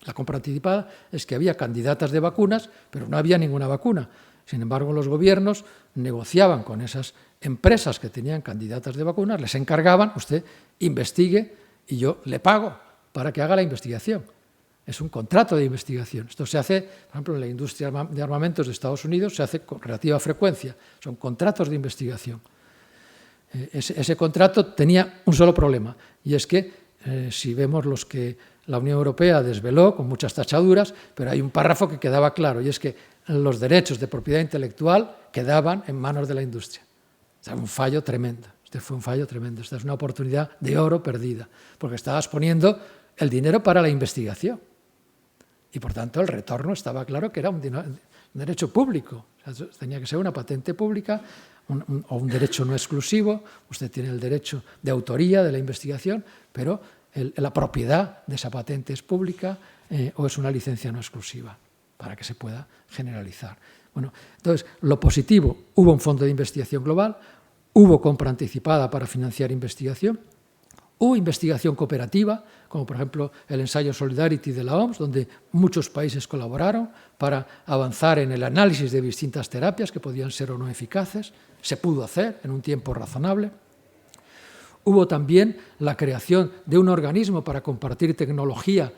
La compra anticipada es que había candidatas de vacunas, pero no había ninguna vacuna. Sin embargo, los gobiernos negociaban con esas empresas que tenían candidatas de vacunas, les encargaban, usted investigue y yo le pago para que haga la investigación. Es un contrato de investigación. Esto se hace, por ejemplo, en la industria de armamentos de Estados Unidos, se hace con relativa frecuencia. Son contratos de investigación. Ese contrato tenía un solo problema, y es que si vemos los que la Unión Europea desveló con muchas tachaduras, pero hay un párrafo que quedaba claro, y es que los derechos de propiedad intelectual quedaban en manos de la industria. O sea, un fallo tremendo. Este fue un fallo tremendo. Esta es una oportunidad de oro perdida, porque estabas poniendo el dinero para la investigación. Y, por tanto, el retorno estaba claro que era un derecho público. O sea, tenía que ser una patente pública o un derecho no exclusivo. Usted tiene el derecho de autoría de la investigación, pero la propiedad de esa patente es pública o es una licencia no exclusiva para que se pueda generalizar. Bueno, entonces, lo positivo, hubo un fondo de investigación global, hubo compra anticipada para financiar investigación, hubo investigación cooperativa, como por ejemplo el ensayo Solidarity de la OMS, donde muchos países colaboraron para avanzar en el análisis de distintas terapias que podían ser o no eficaces. Se pudo hacer en un tiempo razonable. Hubo también la creación de un organismo para compartir tecnología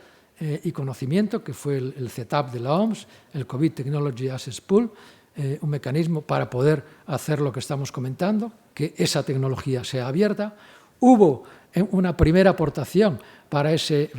y conocimiento, que fue el CETAP de la OMS, el COVID Technology Access Pool, un mecanismo para poder hacer lo que estamos comentando, que esa tecnología sea abierta. Hubo una primera aportación para ese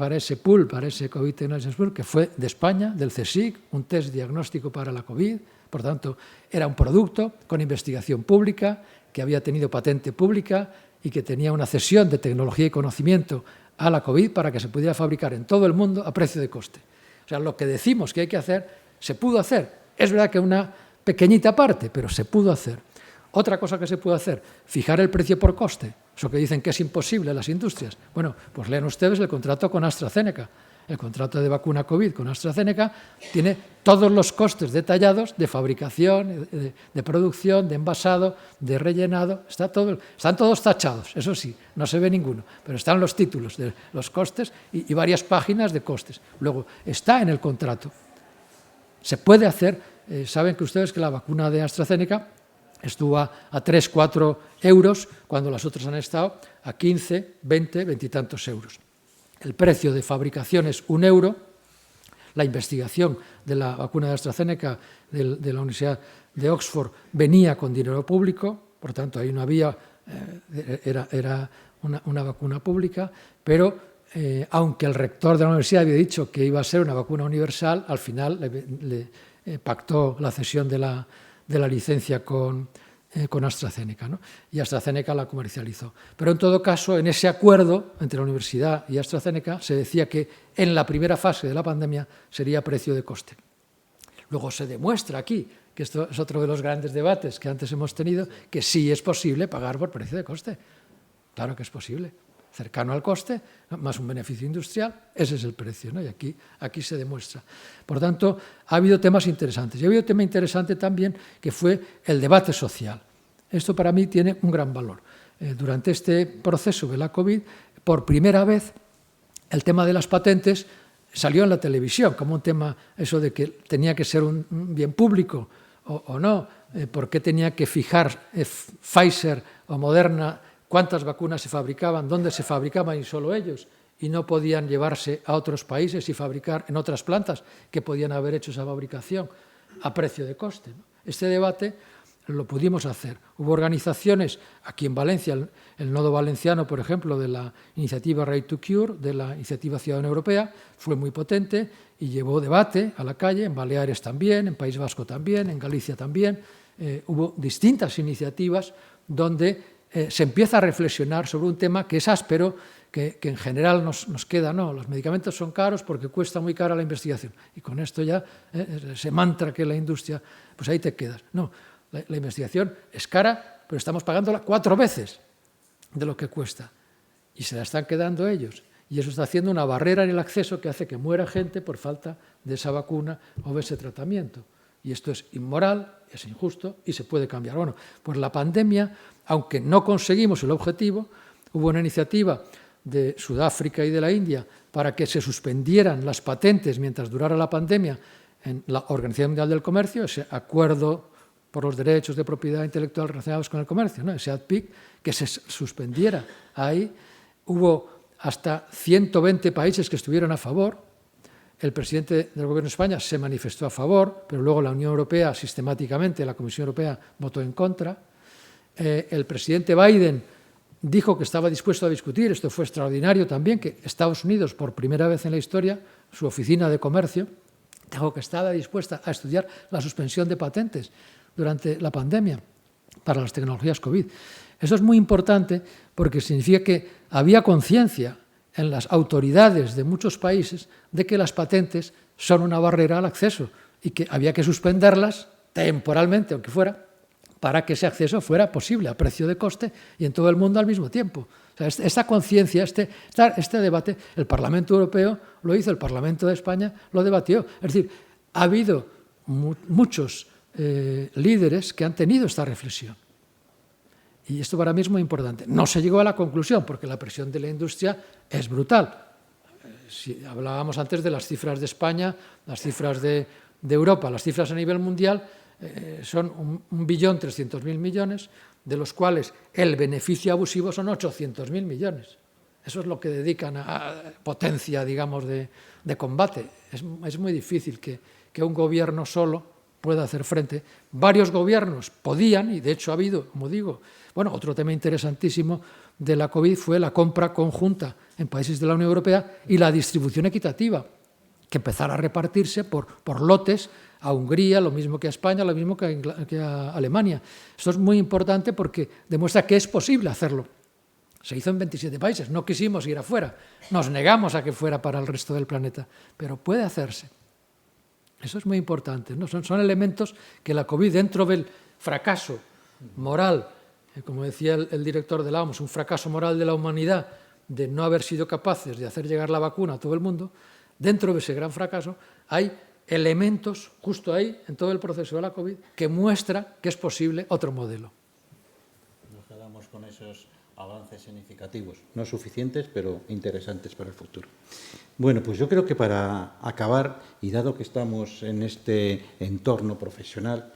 pool, para ese COVID Technology Access Pool, que fue de España, del CSIC, un test diagnóstico para la COVID. Por tanto, era un producto con investigación pública, que había tenido patente pública y que tenía una cesión de tecnología y conocimiento a la COVID para que se pudiera fabricar en todo el mundo a precio de coste. O sea, lo que decimos que hay que hacer, se pudo hacer. Es verdad que una pequeñita parte, pero se pudo hacer. Otra cosa que se puede hacer, fijar el precio por coste. Eso que dicen que es imposible en las industrias. Bueno, pues lean ustedes el contrato con AstraZeneca. El contrato de vacuna COVID con AstraZeneca tiene todos los costes detallados de fabricación, de producción, de envasado, de rellenado. Están todos tachados, eso sí, no se ve ninguno, pero están los títulos de los costes y varias páginas de costes. Luego, está en el contrato. Se puede hacer, saben que ustedes que la vacuna de AstraZeneca estuvo a 3, 4 euros, cuando las otras han estado a 15, 20, 20 y tantos euros. El precio de fabricación es 1 euro. La investigación de la vacuna de AstraZeneca de la Universidad de Oxford venía con dinero público, por tanto, ahí no había, era una vacuna pública, pero aunque el rector de la universidad había dicho que iba a ser una vacuna universal, al final le pactó la cesión de la licencia con AstraZeneca, ¿no? Y AstraZeneca la comercializó. Pero en todo caso, en ese acuerdo entre la universidad y AstraZeneca se decía que en la primera fase de la pandemia sería precio de coste. Luego se demuestra aquí, que esto es otro de los grandes debates que antes hemos tenido, que sí es posible pagar por precio de coste. Claro que es posible. Cercano al coste, más un beneficio industrial, ese es el precio, ¿no? Y aquí se demuestra. Por tanto, ha habido temas interesantes. Y ha habido un tema interesante también, que fue el debate social. Esto para mí tiene un gran valor. Durante este proceso de la COVID, por primera vez, el tema de las patentes salió en la televisión como un tema, eso de que tenía que ser un bien público o no, por qué tenía que fijar Pfizer o Moderna cuántas vacunas se fabricaban, dónde se fabricaban y solo ellos, y no podían llevarse a otros países y fabricar en otras plantas que podían haber hecho esa fabricación a precio de coste, ¿no? Este debate lo pudimos hacer. Hubo organizaciones, aquí en Valencia, el Nodo Valenciano, por ejemplo, de la iniciativa Right to Cure, de la iniciativa Ciudadana Europea, fue muy potente y llevó debate a la calle, en Baleares también, en País Vasco también, en Galicia también. Hubo distintas iniciativas donde se empieza a reflexionar sobre un tema que es áspero, que en general nos queda, no, los medicamentos son caros porque cuesta muy cara la investigación. Y con esto ya ese mantra que la industria, pues ahí te quedas. No, la investigación es cara, pero estamos pagándola 4 veces de lo que cuesta. Y se la están quedando ellos. Y eso está haciendo una barrera en el acceso que hace que muera gente por falta de esa vacuna o de ese tratamiento. Y esto es inmoral, es injusto y se puede cambiar. Bueno, pues la pandemia, aunque no conseguimos el objetivo, hubo una iniciativa de Sudáfrica y de la India para que se suspendieran las patentes mientras durara la pandemia en la Organización Mundial del Comercio, ese acuerdo por los derechos de propiedad intelectual relacionados con el comercio, ¿no? Ese ADPIC, que se suspendiera ahí. Hubo hasta 120 países que estuvieron a favor. El presidente del Gobierno de España se manifestó a favor, pero luego la Unión Europea sistemáticamente, la Comisión Europea votó en contra. El presidente Biden dijo que estaba dispuesto a discutir, esto fue extraordinario también, que Estados Unidos, por primera vez en la historia, su oficina de comercio, dijo que estaba dispuesta a estudiar la suspensión de patentes durante la pandemia para las tecnologías COVID. Eso es muy importante porque significa que había conciencia en las autoridades de muchos países de que las patentes son una barrera al acceso y que había que suspenderlas temporalmente, aunque fuera, para que ese acceso fuera posible a precio de coste y en todo el mundo al mismo tiempo. O sea, esta conciencia, este debate, el Parlamento Europeo lo hizo, el Parlamento de España lo debatió. Es decir, ha habido muchos líderes que han tenido esta reflexión. Y esto para mí es muy importante. No se llegó a la conclusión, porque la presión de la industria es brutal. Si hablábamos antes de las cifras de España, las cifras de Europa, las cifras a nivel mundial, son 1.300.000 millones, de los cuales el beneficio abusivo son 800.000 millones. Eso es lo que dedican a potencia, digamos, de combate. Es muy difícil que un gobierno solo pueda hacer frente. Varios gobiernos podían, y de hecho ha habido, como digo, bueno, otro tema interesantísimo de la COVID fue la compra conjunta en países de la Unión Europea y la distribución equitativa, que empezara a repartirse por lotes a Hungría, lo mismo que a España, lo mismo que a Alemania. Esto es muy importante porque demuestra que es posible hacerlo. Se hizo en 27 países, no quisimos ir afuera, nos negamos a que fuera para el resto del planeta, pero puede hacerse. Eso es muy importante, ¿no? Son elementos que la COVID, dentro del fracaso moral, como decía el director de la OMS, un fracaso moral de la humanidad de no haber sido capaces de hacer llegar la vacuna a todo el mundo, dentro de ese gran fracaso hay elementos justo ahí, en todo el proceso de la COVID, que muestra que es posible otro modelo. Nos quedamos con esos avances significativos, no suficientes, pero interesantes para el futuro. Bueno, pues yo creo que para acabar, y dado que estamos en este entorno profesional,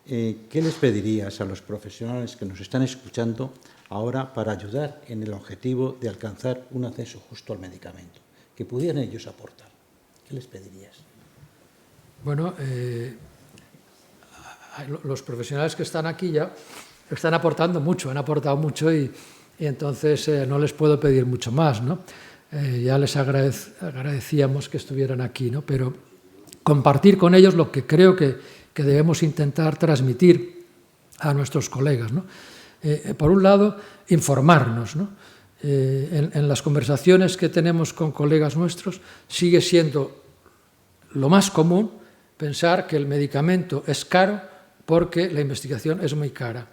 ¿qué les pedirías a los profesionales que nos están escuchando ahora para ayudar en el objetivo de alcanzar un acceso justo al medicamento? ¿Qué pudieran ellos aportar? ¿Qué les pedirías? Bueno, los profesionales que están aquí ya están aportando mucho, han aportado mucho y entonces no les puedo pedir mucho más, ¿no? Ya les agradecíamos que estuvieran aquí, ¿no? Pero compartir con ellos lo que creo que debemos intentar transmitir a nuestros colegas, ¿no? Por un lado, informarnos, ¿no? En las conversaciones que tenemos con colegas nuestros sigue siendo lo más común pensar que el medicamento es caro porque la investigación es muy cara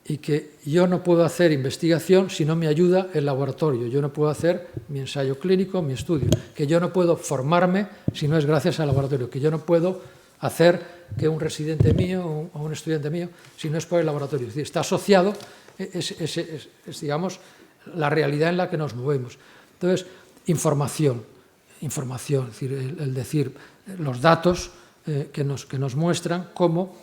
y que yo no puedo hacer investigación si no me ayuda el laboratorio, yo no puedo hacer mi ensayo clínico, mi estudio, que yo no puedo formarme si no es gracias al laboratorio, que yo no puedo hacer que un residente mío o un estudiante mío si no es por el laboratorio. Es decir, está asociado, es digamos, la realidad en la que nos movemos. Entonces, información, es decir, el decir los datos que nos muestran cómo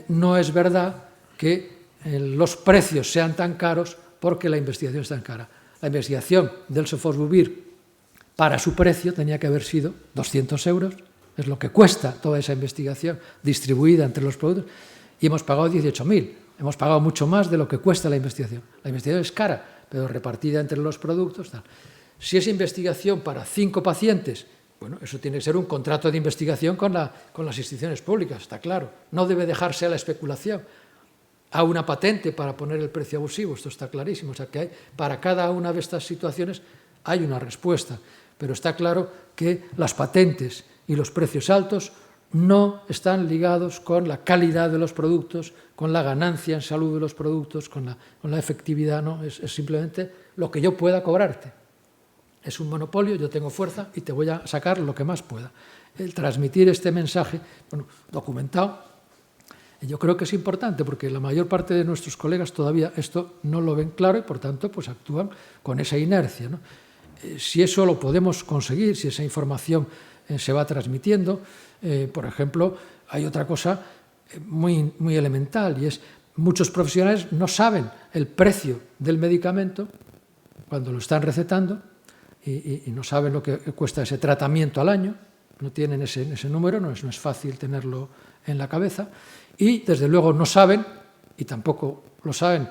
no es verdad que los precios sean tan caros porque la investigación es tan cara. La investigación del Sofosbuvir para su precio tenía que haber sido 200 euros, es lo que cuesta toda esa investigación distribuida entre los productos, y hemos pagado 18.000. Hemos pagado mucho más de lo que cuesta la investigación. La investigación es cara, pero repartida entre los productos, tal. Si es investigación para 5 pacientes, bueno, eso tiene que ser un contrato de investigación con las instituciones públicas, está claro. No debe dejarse a la especulación, a una patente para poner el precio abusivo, esto está clarísimo. O sea, que para cada una de estas situaciones hay una respuesta, pero está claro que las patentes y los precios altos no están ligados con la calidad de los productos, con la ganancia en salud de los productos, con la efectividad, ¿no? Es simplemente lo que yo pueda cobrarte. es un monopolio, yo tengo fuerza y te voy a sacar lo que más pueda. El transmitir este mensaje, bueno, documentado, yo creo que es importante porque la mayor parte de nuestros colegas todavía esto no lo ven claro y por tanto pues actúan con esa inercia, ¿no? Si eso lo podemos conseguir, si esa información se va transmitiendo, por ejemplo, hay otra cosa muy, muy elemental y es muchos profesionales no saben el precio del medicamento cuando lo están recetando y no saben lo que cuesta ese tratamiento al año, no tienen ese número, no es fácil tenerlo en la cabeza y desde luego no saben, y tampoco lo saben,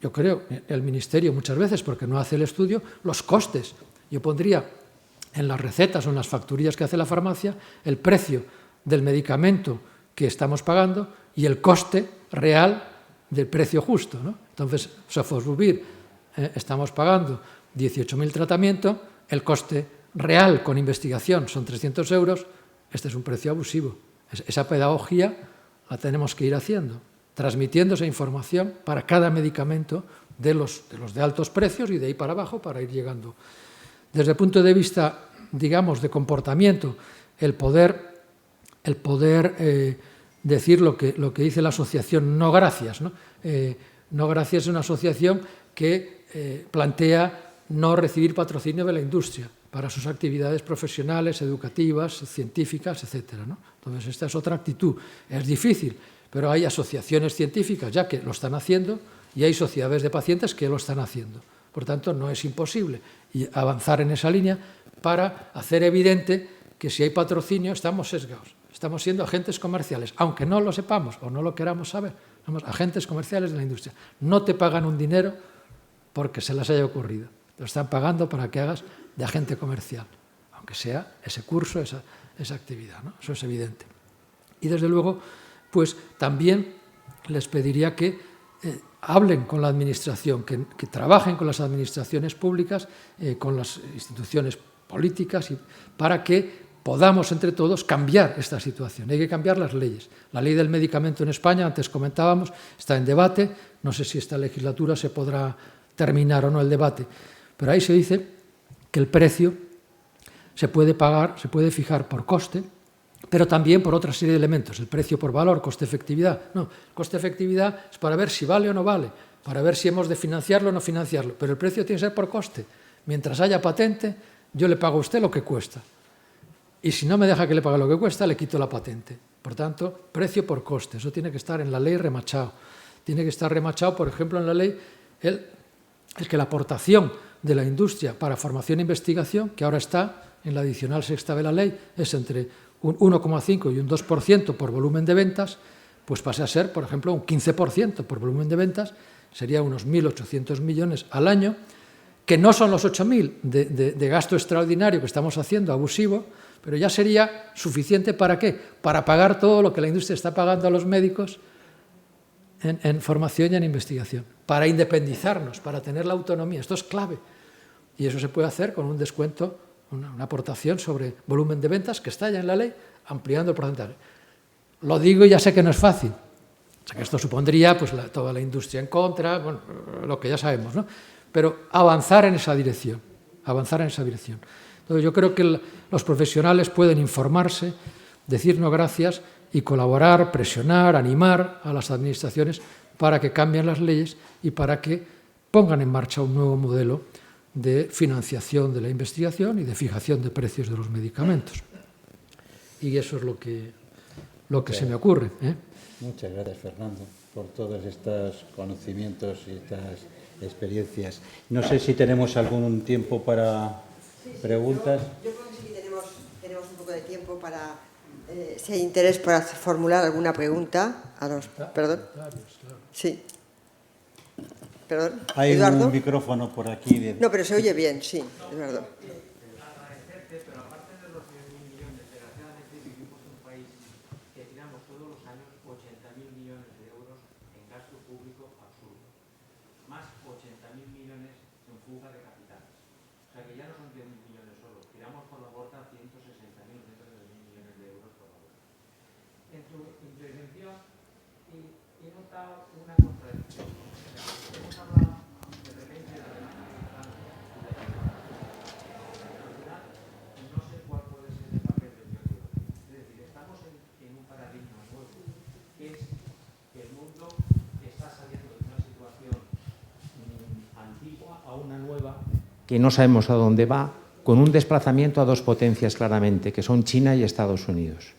yo creo, el Ministerio muchas veces porque no hace el estudio, los costes. Yo pondría en las recetas o en las facturías que hace la farmacia el precio del medicamento que estamos pagando y el coste real del precio justo, ¿no? Entonces, Sofosbuvir, estamos pagando 18.000 tratamientos, el coste real con investigación son 300 euros, este es un precio abusivo. Esa pedagogía la tenemos que ir haciendo, transmitiendo esa información para cada medicamento de los de altos precios y de ahí para abajo para ir llegando. Desde el punto de vista, digamos, de comportamiento, el poder decir lo que dice la asociación No Gracias, ¿no? No Gracias es una asociación que plantea no recibir patrocinio de la industria para sus actividades profesionales, educativas, científicas, etc., ¿no? Entonces, esta es otra actitud. Es difícil, pero hay asociaciones científicas ya que lo están haciendo y hay sociedades de pacientes que lo están haciendo. Por tanto, no es imposible avanzar en esa línea para hacer evidente que si hay patrocinio estamos sesgados, estamos siendo agentes comerciales, aunque no lo sepamos o no lo queramos saber, somos agentes comerciales de la industria. No te pagan un dinero porque se les haya ocurrido, te lo están pagando para que hagas de agente comercial, aunque sea ese curso, esa actividad, ¿no? Eso es evidente. Y desde luego, pues también les pediría que hablen con la administración, que trabajen con las administraciones públicas, con las instituciones políticas, para que podamos entre todos cambiar esta situación. Hay que cambiar las leyes. La ley del medicamento en España, antes comentábamos, está en debate. No sé si esta legislatura se podrá terminar o no el debate, pero ahí se dice que el precio se puede pagar, se puede fijar por coste, pero también por otra serie de elementos, el precio por valor, coste-efectividad. No, coste-efectividad es para ver si vale o no vale, para ver si hemos de financiarlo o no financiarlo, pero el precio tiene que ser por coste. Mientras haya patente, yo le pago a usted lo que cuesta. Y si no me deja que le pague lo que cuesta, le quito la patente. Por tanto, precio por coste, eso tiene que estar en la ley remachado. Tiene que estar remachado, por ejemplo, en la ley el que la aportación de la industria para formación e investigación, que ahora está en la adicional sexta de la ley, es entre un 1,5 y un 2% por volumen de ventas, pues pase a ser, por ejemplo, un 15% por volumen de ventas, sería unos 1.800 millones al año, que no son los 8.000 de gasto extraordinario que estamos haciendo, abusivo, pero ya sería suficiente ¿para qué? Para pagar todo lo que la industria está pagando a los médicos en formación y en investigación, para independizarnos, para tener la autonomía. Esto es clave. Y eso se puede hacer con un descuento, una aportación sobre volumen de ventas que está ya en la ley, ampliando el porcentaje. Lo digo y ya sé que no es fácil. O sea, que esto supondría pues, toda la industria en contra, bueno, lo que ya sabemos, ¿no? Pero avanzar en esa dirección, avanzar en esa dirección. Entonces, yo creo que los profesionales pueden informarse, decir no gracias y colaborar, presionar, animar a las administraciones para que cambien las leyes y para que pongan en marcha un nuevo modelo de financiación de la investigación y de fijación de precios de los medicamentos. Y eso es lo que se me ocurre, ¿eh? Muchas gracias, Fernando, por todos estos conocimientos y estas experiencias. No sé si tenemos algún tiempo para preguntas. Yo creo que sí tenemos un poco de tiempo para, si hay interés para formular alguna pregunta a los... Perdón. Sí. Perdón. Hay Eduardo. un micrófono por aquí. No, pero se oye bien, sí, Eduardo. Agradecerte, pero aparte de los 10.000 millones, desgraciadamente vivimos en un país que tiramos todos los años 80.000 millones de euros en gasto público absurdo, más 80.000 millones en fuga de capitales. O sea que ya no son 10.000 millones solo, tiramos por la borda 160.000 o 170.000 millones de euros por la borda. En tu intervención he notado una contradicción. Hemos hablado de repente de la demanda que no sabemos a dónde va, con un desplazamiento a dos potencias claramente, que son China y Estados Unidos.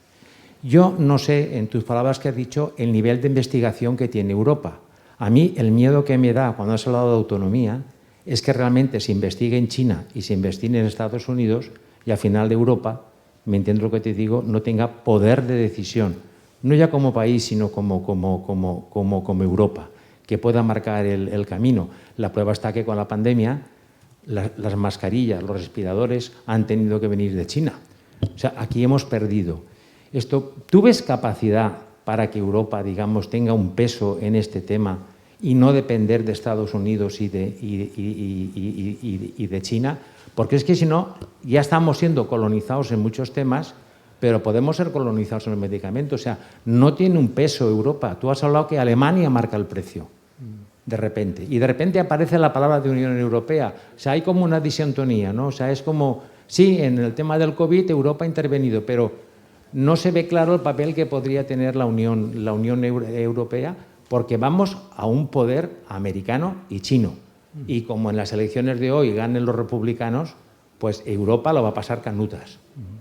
Yo no sé, en tus palabras que has dicho, el nivel de investigación que tiene Europa. A mí el miedo que me da cuando has hablado de autonomía es que realmente se investigue en China y se investigue en Estados Unidos y al final de Europa, me entiendo lo que te digo, no tenga poder de decisión, no ya como país, sino como Europa, que pueda marcar el camino. La prueba está que con la pandemia las mascarillas, los respiradores han tenido que venir de China. O sea, aquí hemos perdido. ¿Tú ves capacidad para que Europa, digamos, tenga un peso en este tema y no depender de Estados Unidos y de China? Porque es que si no, ya estamos siendo colonizados en muchos temas, pero podemos ser colonizados en el medicamento. O sea, no tiene un peso Europa. Tú has hablado que Alemania marca el precio, de repente. Y de repente aparece la palabra de Unión Europea. O sea, hay como una disintonía, ¿no? O sea, es como, sí, en el tema del COVID Europa ha intervenido, pero no se ve claro el papel que podría tener la Unión Europea, porque vamos a un poder americano y chino. Y como en las elecciones de hoy ganen los republicanos, pues Europa lo va a pasar canutas.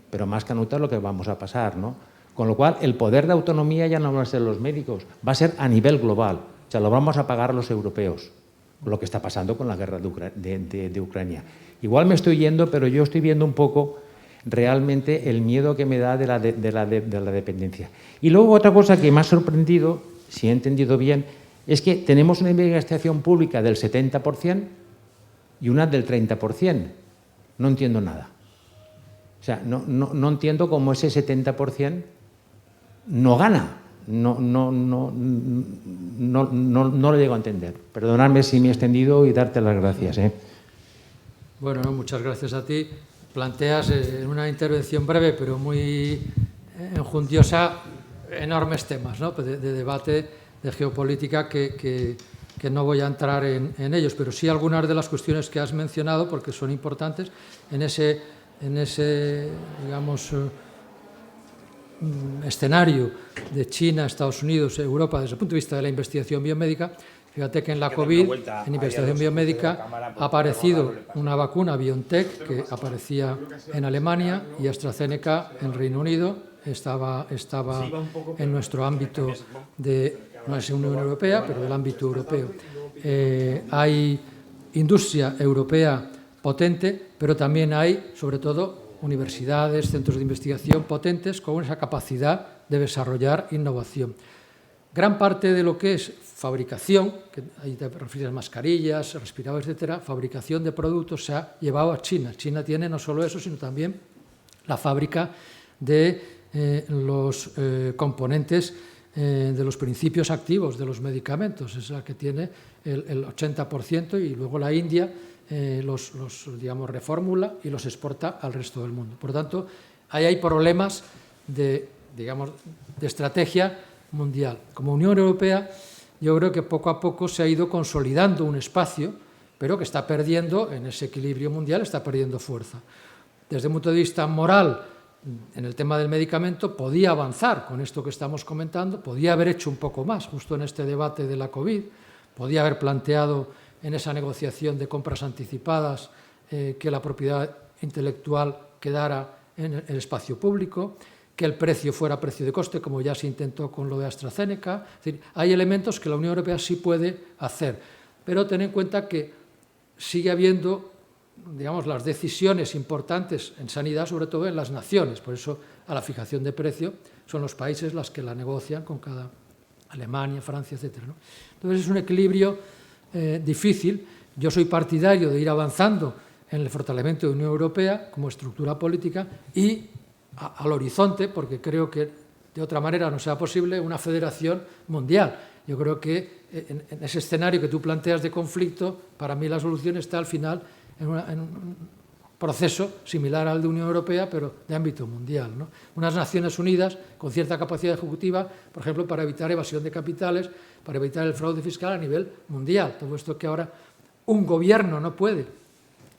Pero más canutas lo que vamos a pasar, ¿no? Con lo cual, el poder de autonomía ya no va a ser los médicos, va a ser a nivel global. O sea, lo vamos a pagar los europeos, lo que está pasando con la guerra de Ucrania. Igual me estoy yendo, pero yo estoy viendo un poco realmente el miedo que me da de la dependencia. Y luego otra cosa que me ha sorprendido, si he entendido bien, es que tenemos una investigación pública del 70% y una del 30%. No entiendo nada. O sea, no entiendo cómo ese 70% no gana. No lo llego a entender. Perdonadme si me he extendido y darte las gracias. Bueno, no, muchas gracias a ti. Planteas en una intervención breve, pero muy enjundiosa, enormes temas, ¿no? de debate, de geopolítica, que no voy a entrar en ellos, pero sí algunas de las cuestiones que has mencionado, porque son importantes, en ese digamos, escenario de China, Estados Unidos, Europa, desde el punto de vista de la investigación biomédica. Fíjate que en la COVID, en investigación biomédica, ha aparecido una vacuna BioNTech que aparecía en Alemania y AstraZeneca en Reino Unido. Estaba en nuestro ámbito no es Unión Europea, pero del ámbito europeo. Hay industria europea potente, pero también hay, sobre todo, universidades, centros de investigación potentes con esa capacidad de desarrollar innovación. Gran parte de lo que es fabricación, que ahí te refieres a mascarillas, respiradores, etcétera, fabricación de productos se ha llevado a China. China tiene no solo eso, sino también la fábrica de los componentes de los principios activos de los medicamentos. Es la que tiene el 80% y luego la India los digamos, reformula y los exporta al resto del mundo. Por lo tanto, ahí hay problemas de estrategia mundial. Como Unión Europea, yo creo que poco a poco se ha ido consolidando un espacio, pero que está perdiendo, en ese equilibrio mundial, está perdiendo fuerza. Desde un punto de vista moral, en el tema del medicamento, podía avanzar con esto que estamos comentando, podía haber hecho un poco más, justo en este debate de la COVID, podía haber planteado en esa negociación de compras anticipadas que la propiedad intelectual quedara en el espacio público, que el precio fuera precio de coste, como ya se intentó con lo de AstraZeneca. Es decir, hay elementos que la Unión Europea sí puede hacer, pero ten en cuenta que sigue habiendo, digamos, las decisiones importantes en sanidad, sobre todo en las naciones. Por eso, a la fijación de precio son los países las que la negocian con cada Alemania, Francia, etc., ¿no? Entonces, es un equilibrio difícil. Yo soy partidario de ir avanzando en el fortalecimiento de la Unión Europea como estructura política y al horizonte, porque creo que de otra manera no sea posible, una federación mundial. Yo creo que en ese escenario que tú planteas de conflicto, para mí la solución está al final en un proceso similar al de Unión Europea, pero de ámbito mundial, ¿no? Unas Naciones Unidas con cierta capacidad ejecutiva, por ejemplo, para evitar evasión de capitales, para evitar el fraude fiscal a nivel mundial. Todo esto que ahora un gobierno no puede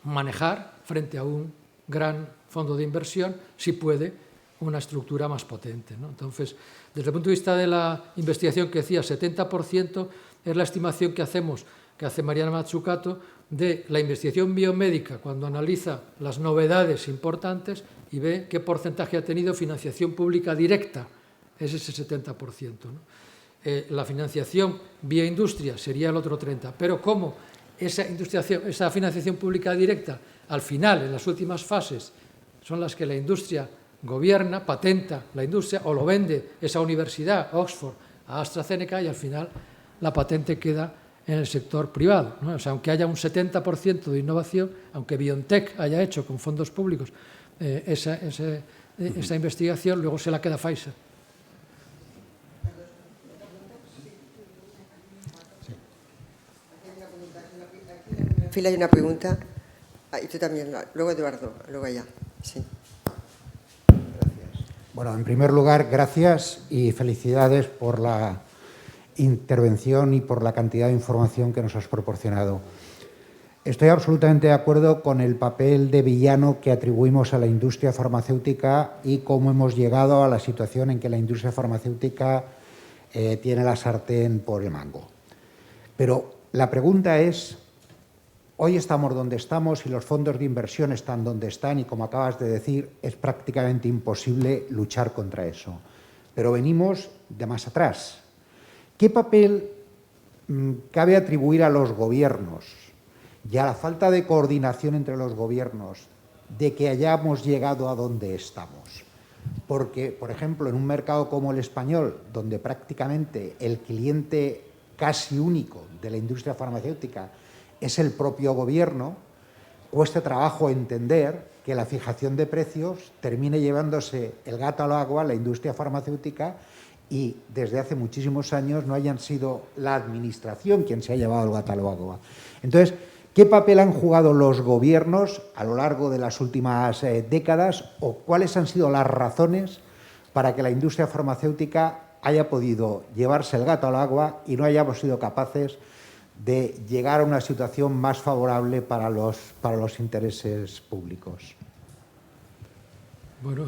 manejar frente a un gran fondo de inversión, sí puede una estructura más potente, ¿no? Entonces, desde el punto de vista de la investigación que decía, 70% es la estimación que hacemos que hace Mariana Mazzucato de la investigación biomédica cuando analiza las novedades importantes y ve qué porcentaje ha tenido financiación pública directa, es ese 70%, ¿no? La financiación vía industria sería el otro 30%, pero como esa financiación pública directa al final, en las últimas fases, son las que la industria gobierna, patenta la industria o lo vende esa universidad, Oxford, a AstraZeneca, y al final la patente queda en el sector privado, ¿no? O sea, aunque haya un 70% de innovación, aunque BioNTech haya hecho con fondos públicos esa investigación, luego se la queda Pfizer. En fila hay una pregunta. Y tú también. Luego Eduardo, luego allá. Sí. Bueno, en primer lugar, gracias y felicidades por la intervención y por la cantidad de información que nos has proporcionado. Estoy absolutamente de acuerdo con el papel de villano que atribuimos a la industria farmacéutica y cómo hemos llegado a la situación en que la industria farmacéutica tiene la sartén por el mango. Pero la pregunta es, hoy estamos donde estamos y los fondos de inversión están donde están y, como acabas de decir, es prácticamente imposible luchar contra eso. Pero venimos de más atrás. ¿Qué papel cabe atribuir a los gobiernos y a la falta de coordinación entre los gobiernos de que hayamos llegado a donde estamos? Porque, por ejemplo, en un mercado como el español, donde prácticamente el cliente casi único de la industria farmacéutica es el propio gobierno, cuesta trabajo entender que la fijación de precios termine llevándose el gato al agua la industria farmacéutica y desde hace muchísimos años no hayan sido la administración quien se ha llevado el gato al agua. Entonces, ¿qué papel han jugado los gobiernos a lo largo de las últimas décadas o cuáles han sido las razones para que la industria farmacéutica haya podido llevarse el gato al agua y no hayamos sido capaces de llegar a una situación más favorable para los intereses públicos? Bueno,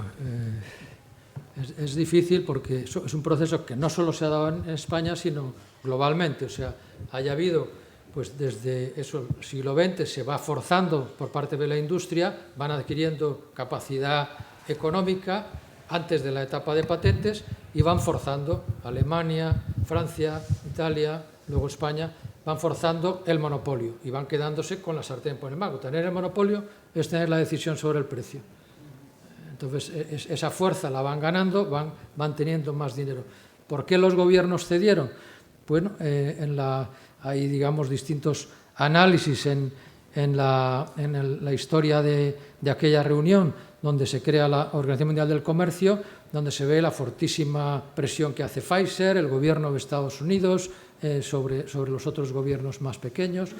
es difícil porque es un proceso que no solo se ha dado en España, sino globalmente. O sea, haya habido, pues desde el siglo XX se va forzando por parte de la industria, van adquiriendo capacidad económica antes de la etapa de patentes y van forzando Alemania, Francia, Italia, luego España, van forzando el monopolio y van quedándose con la sartén por el mango. Tener el monopolio es tener la decisión sobre el precio. Entonces, esa fuerza la van ganando, van teniendo más dinero. ¿Por qué los gobiernos cedieron? Bueno, hay, digamos, distintos análisis en la historia de aquella reunión donde se crea la Organización Mundial del Comercio, donde se ve la fortísima presión que hace Pfizer, el gobierno de Estados Unidos, sobre los otros gobiernos más pequeños,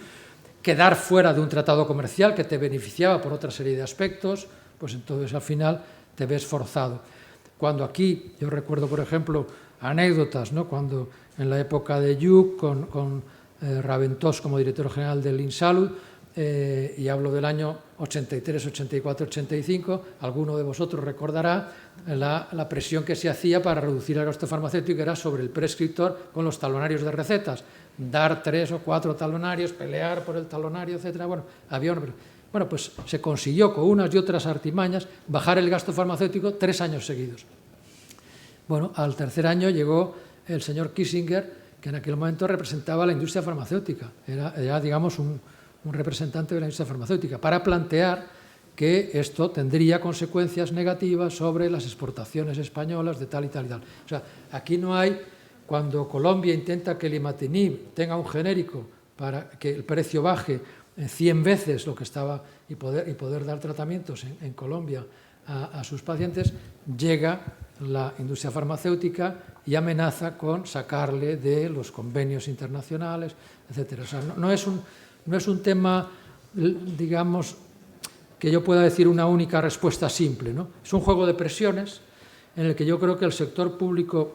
quedar fuera de un tratado comercial que te beneficiaba por otra serie de aspectos, pues entonces al final te ves forzado. Cuando aquí, yo recuerdo por ejemplo anécdotas, ¿no? Cuando en la época de Lluc, con Raventós como director general del INSALUD, y hablo del año 83, 84, 85, alguno de vosotros recordará la presión que se hacía para reducir el gasto farmacéutico, era sobre el prescriptor con los talonarios de recetas, dar 3 o 4 talonarios, pelear por el talonario, etcétera. Bueno, pues se consiguió con unas y otras artimañas bajar el gasto farmacéutico 3 años seguidos. Bueno, al tercer año llegó el señor Kissinger, que en aquel momento representaba a la industria farmacéutica, era digamos, un representante de la industria farmacéutica, para plantear que esto tendría consecuencias negativas sobre las exportaciones españolas de tal y tal y tal. O sea, aquí no hay, cuando Colombia intenta que el imatinib tenga un genérico para que el precio baje 100 veces lo que estaba y poder dar tratamientos en Colombia a sus pacientes, llega la industria farmacéutica y amenaza con sacarle de los convenios internacionales, etcétera. O sea, no es un tema, digamos, que yo pueda decir una única respuesta simple, ¿no? Es un juego de presiones en el que yo creo que el sector público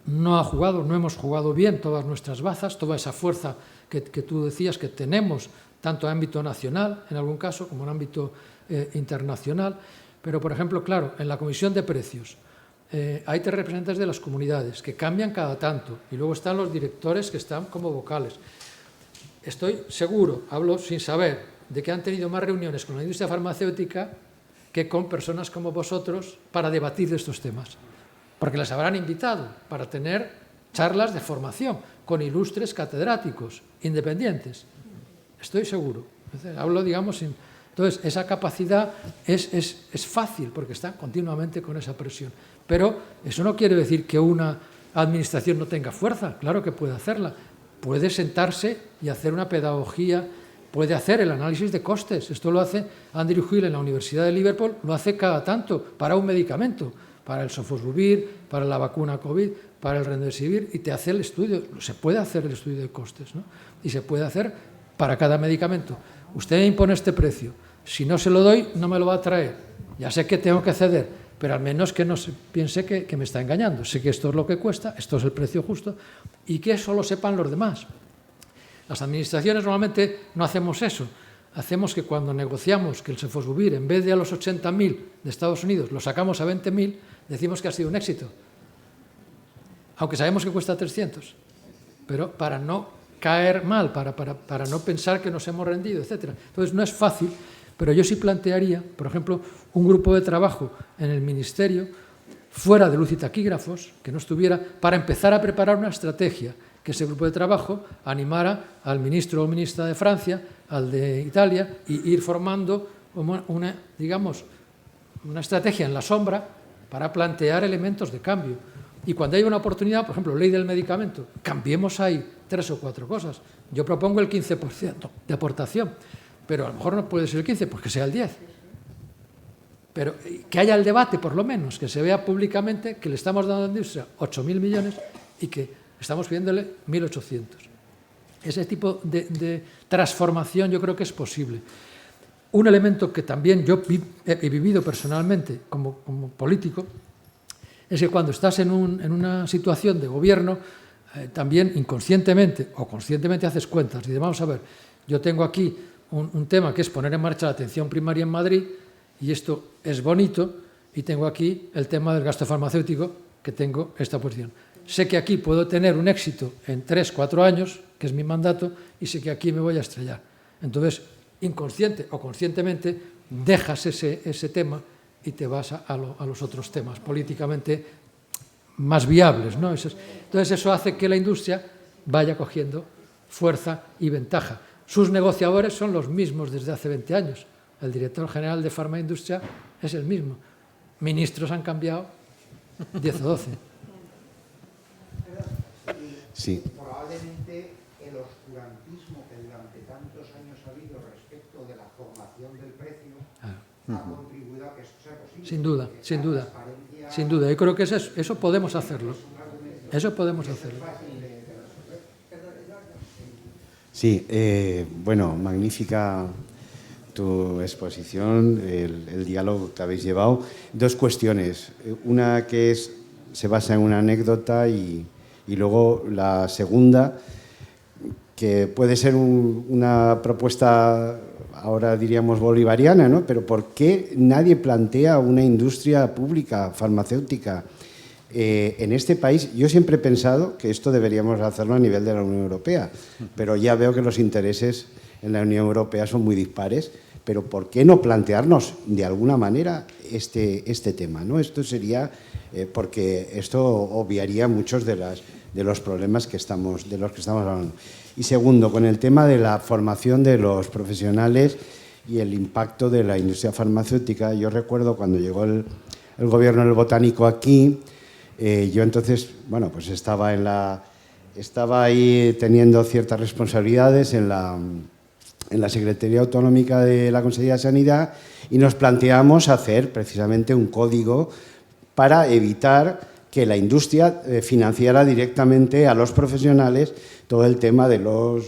no hemos jugado bien todas nuestras bazas, toda esa fuerza que tú decías que tenemos, tanto en ámbito nacional, en algún caso, como en ámbito internacional. Pero, por ejemplo, claro, en la Comisión de Precios hay 3 representantes de las comunidades que cambian cada tanto y luego están los directores que están como vocales. estoy seguro, hablo sin saber, de que han tenido más reuniones con la industria farmacéutica que con personas como vosotros para debatir de estos temas. Porque les habrán invitado para tener charlas de formación con ilustres catedráticos independientes. Estoy seguro. Hablo, digamos, sin... Entonces, esa capacidad es fácil porque están continuamente con esa presión. Pero eso no quiere decir que una administración no tenga fuerza. Claro que puede hacerla. Puede sentarse y hacer una pedagogía, puede hacer el análisis de costes. Esto lo hace Andrew Hill en la Universidad de Liverpool, lo hace cada tanto para un medicamento, para el sofosbuvir, para la vacuna COVID, para el remdesivir, y te hace el estudio. Se puede hacer el estudio de costes, ¿no? Y se puede hacer para cada medicamento. Usted impone este precio. Si no se lo doy, no me lo va a traer. Ya sé que tengo que ceder, pero al menos que no se piense que me está engañando. Sé que esto es lo que cuesta, esto es el precio justo, y que eso lo sepan los demás. Las administraciones normalmente no hacemos eso. Hacemos que cuando negociamos que el sofosbuvir, en vez de a los 80.000 de Estados Unidos, lo sacamos a 20.000, decimos que ha sido un éxito. Aunque sabemos que cuesta 300. Pero para no caer mal, para no pensar que nos hemos rendido, etc. Entonces, no es fácil, pero yo sí plantearía, por ejemplo, un grupo de trabajo en el Ministerio, fuera de luz y taquígrafos, que no estuviera, para empezar a preparar una estrategia, que ese grupo de trabajo animara al ministro o ministra de Francia, al de Italia, y ir formando digamos, una estrategia en la sombra para plantear elementos de cambio. Y cuando hay una oportunidad, por ejemplo, ley del medicamento, cambiemos ahí 3 o 4 cosas. Yo propongo el 15% de aportación, pero a lo mejor no puede ser el 15%, pues que sea el 10%. Pero que haya el debate, por lo menos, que se vea públicamente que le estamos dando a la industria 8.000 millones y que estamos pidiéndole 1.800. Ese tipo de transformación yo creo que es posible. Un elemento que también yo he vivido personalmente como político es que cuando estás en una situación de gobierno, también inconscientemente o conscientemente haces cuentas. Y dices, vamos a ver, yo tengo aquí un tema que es poner en marcha la atención primaria en Madrid, y esto es bonito, y tengo aquí el tema del gasto farmacéutico, que tengo esta posición. Sé que aquí puedo tener un éxito en 3 o 4 años, que es mi mandato, y sé que aquí me voy a estrellar. Entonces, inconsciente o conscientemente, dejas ese tema y te vas a los otros temas políticamente más viables, ¿no? Entonces, eso hace que la industria vaya cogiendo fuerza y ventaja. Sus negociadores son los mismos desde hace 20 años. El director general de Farmaindustria es el mismo. Ministros han cambiado 10 o 12. Sí. Probablemente el oscurantismo que durante tantos años ha habido respecto de la formación del precio ha contribuido a que esto sea posible. Sin duda, sin duda. Sin duda. Yo creo que eso podemos hacerlo. Eso podemos hacerlo. Sí, bueno, magnífica tu exposición, el diálogo que habéis llevado. 2 cuestiones. Una que se basa en una anécdota y luego la segunda, que puede ser una propuesta, ahora diríamos bolivariana, ¿no? Pero ¿por qué nadie plantea una industria pública farmacéutica en este país? Yo siempre he pensado que esto deberíamos hacerlo a nivel de la Unión Europea, pero ya veo que los intereses en la Unión Europea son muy dispares. Pero ¿por qué no plantearnos de alguna manera este tema, ¿no? Esto sería, porque esto obviaría muchos de los problemas de los que estamos hablando. Y segundo, con el tema de la formación de los profesionales y el impacto de la industria farmacéutica. Yo recuerdo cuando llegó el gobierno del Botánico aquí, yo entonces, bueno, pues estaba ahí teniendo ciertas responsabilidades en la Secretaría Autonómica de la Consejería de Sanidad, y nos planteamos hacer precisamente un código para evitar que la industria financiara directamente a los profesionales todo el tema de los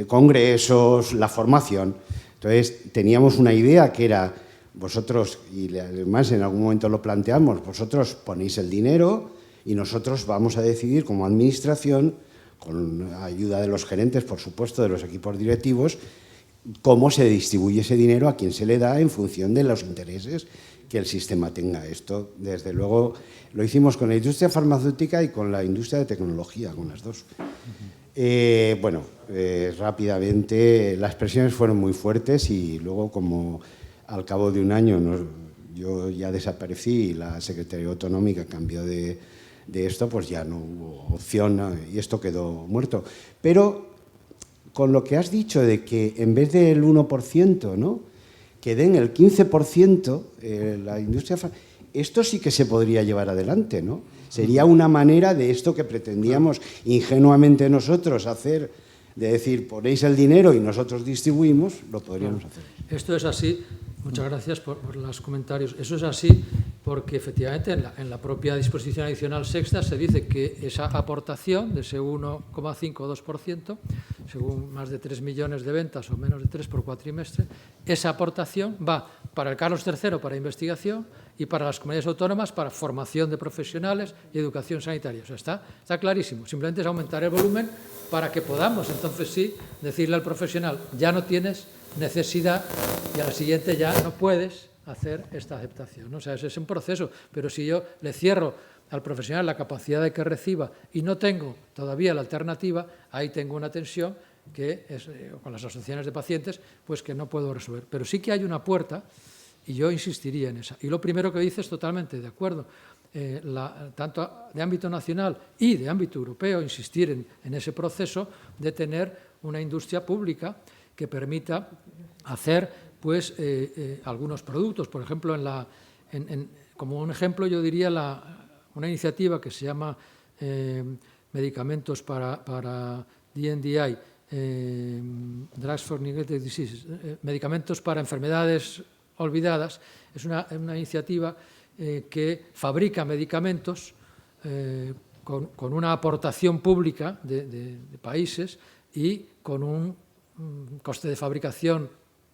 congresos, la formación. Entonces, teníamos una idea que era, vosotros, y además en algún momento lo planteamos, vosotros ponéis el dinero y nosotros vamos a decidir como administración, con ayuda de los gerentes, por supuesto, de los equipos directivos, cómo se distribuye ese dinero, a quién se le da en función de los intereses que el sistema tenga. Esto, desde luego, lo hicimos con la industria farmacéutica y con la industria de tecnología, con las dos. Rápidamente, las presiones fueron muy fuertes y luego, como al cabo de un año yo ya desaparecí y la Secretaría Autonómica cambió de esto, pues ya no hubo opción y esto quedó muerto. Pero con lo que has dicho de que en vez del 1%, ¿no?, que den el 15% la industria, esto sí que se podría llevar adelante, ¿no? Sería una manera de esto que pretendíamos ingenuamente nosotros hacer, de decir, ponéis el dinero y nosotros distribuimos, lo podríamos hacer. Esto es así. Muchas gracias por los comentarios. Eso es así porque efectivamente en la propia disposición adicional sexta se dice que esa aportación de ese 1,5 o 2%, según más de 3 millones de ventas o menos de 3 por cuatrimestre, esa aportación va para el Carlos III para investigación y para las comunidades autónomas para formación de profesionales y educación sanitaria. O sea, está clarísimo. Simplemente es aumentar el volumen para que podamos, entonces sí, decirle al profesional, ya no tienes necesidad y a la siguiente ya no puedes hacer esta aceptación, ¿no? O sea, ese es un proceso, pero si yo le cierro al profesional la capacidad de que reciba y no tengo todavía la alternativa, ahí tengo una tensión que es, con las asociaciones de pacientes, pues que no puedo resolver. Pero sí que hay una puerta y yo insistiría en esa. Y lo primero que dices, totalmente de acuerdo, tanto de ámbito nacional y de ámbito europeo, insistir en ese proceso de tener una industria pública que permita hacer pues, algunos productos. Por ejemplo, como un ejemplo yo diría una iniciativa que se llama Medicamentos para DNDi, Drugs for Neglected Diseases, medicamentos para enfermedades olvidadas. Es una iniciativa que fabrica medicamentos con una aportación pública de países y con un coste de fabricación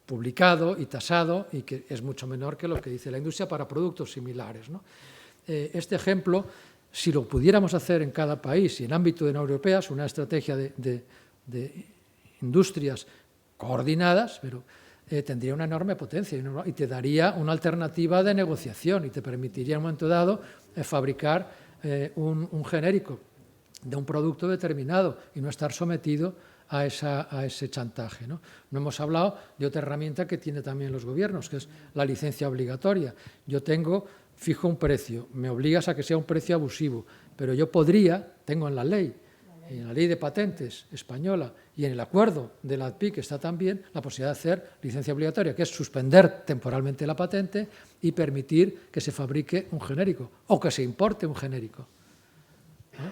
publicado y tasado y que es mucho menor que lo que dice la industria para productos similares, ¿no? Este ejemplo, si lo pudiéramos hacer en cada país y en ámbito de la Unión Europea, es una estrategia de industrias coordinadas, pero tendría una enorme potencia y te daría una alternativa de negociación y te permitiría en un momento dado fabricar un genérico de un producto determinado y no estar sometido a ese chantaje, ¿no? No hemos hablado de otra herramienta que tienen también los gobiernos, que es la licencia obligatoria. Yo fijo un precio, me obligas a que sea un precio abusivo, pero yo tengo en la ley de patentes española y en el acuerdo de la ADPI, que está también, la posibilidad de hacer licencia obligatoria, que es suspender temporalmente la patente y permitir que se fabrique un genérico o que se importe un genérico.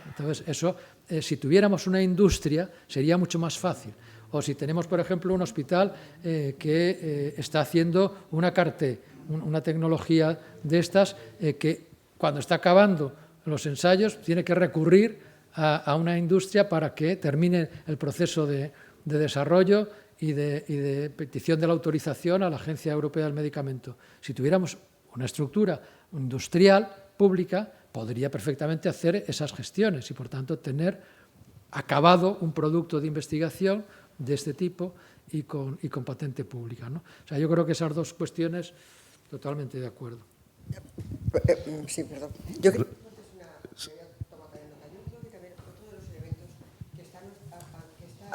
Entonces, eso, si tuviéramos una industria, sería mucho más fácil. O si tenemos, por ejemplo, un hospital que está haciendo una CAR-T, una tecnología de estas que cuando está acabando los ensayos tiene que recurrir a una industria para que termine el proceso de desarrollo y de petición de la autorización a la Agencia Europea del Medicamento. Si tuviéramos una estructura industrial pública, podría perfectamente hacer esas gestiones y, por tanto, tener acabado un producto de investigación de este tipo y con patente pública, ¿no? O sea, yo creo que esas dos cuestiones, totalmente de acuerdo. Sí, perdón. Yo creo que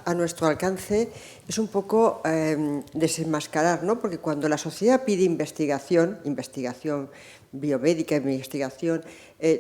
a nuestro alcance es un poco desenmascarar, ¿no? Porque cuando la sociedad pide investigación biomédica, investigación,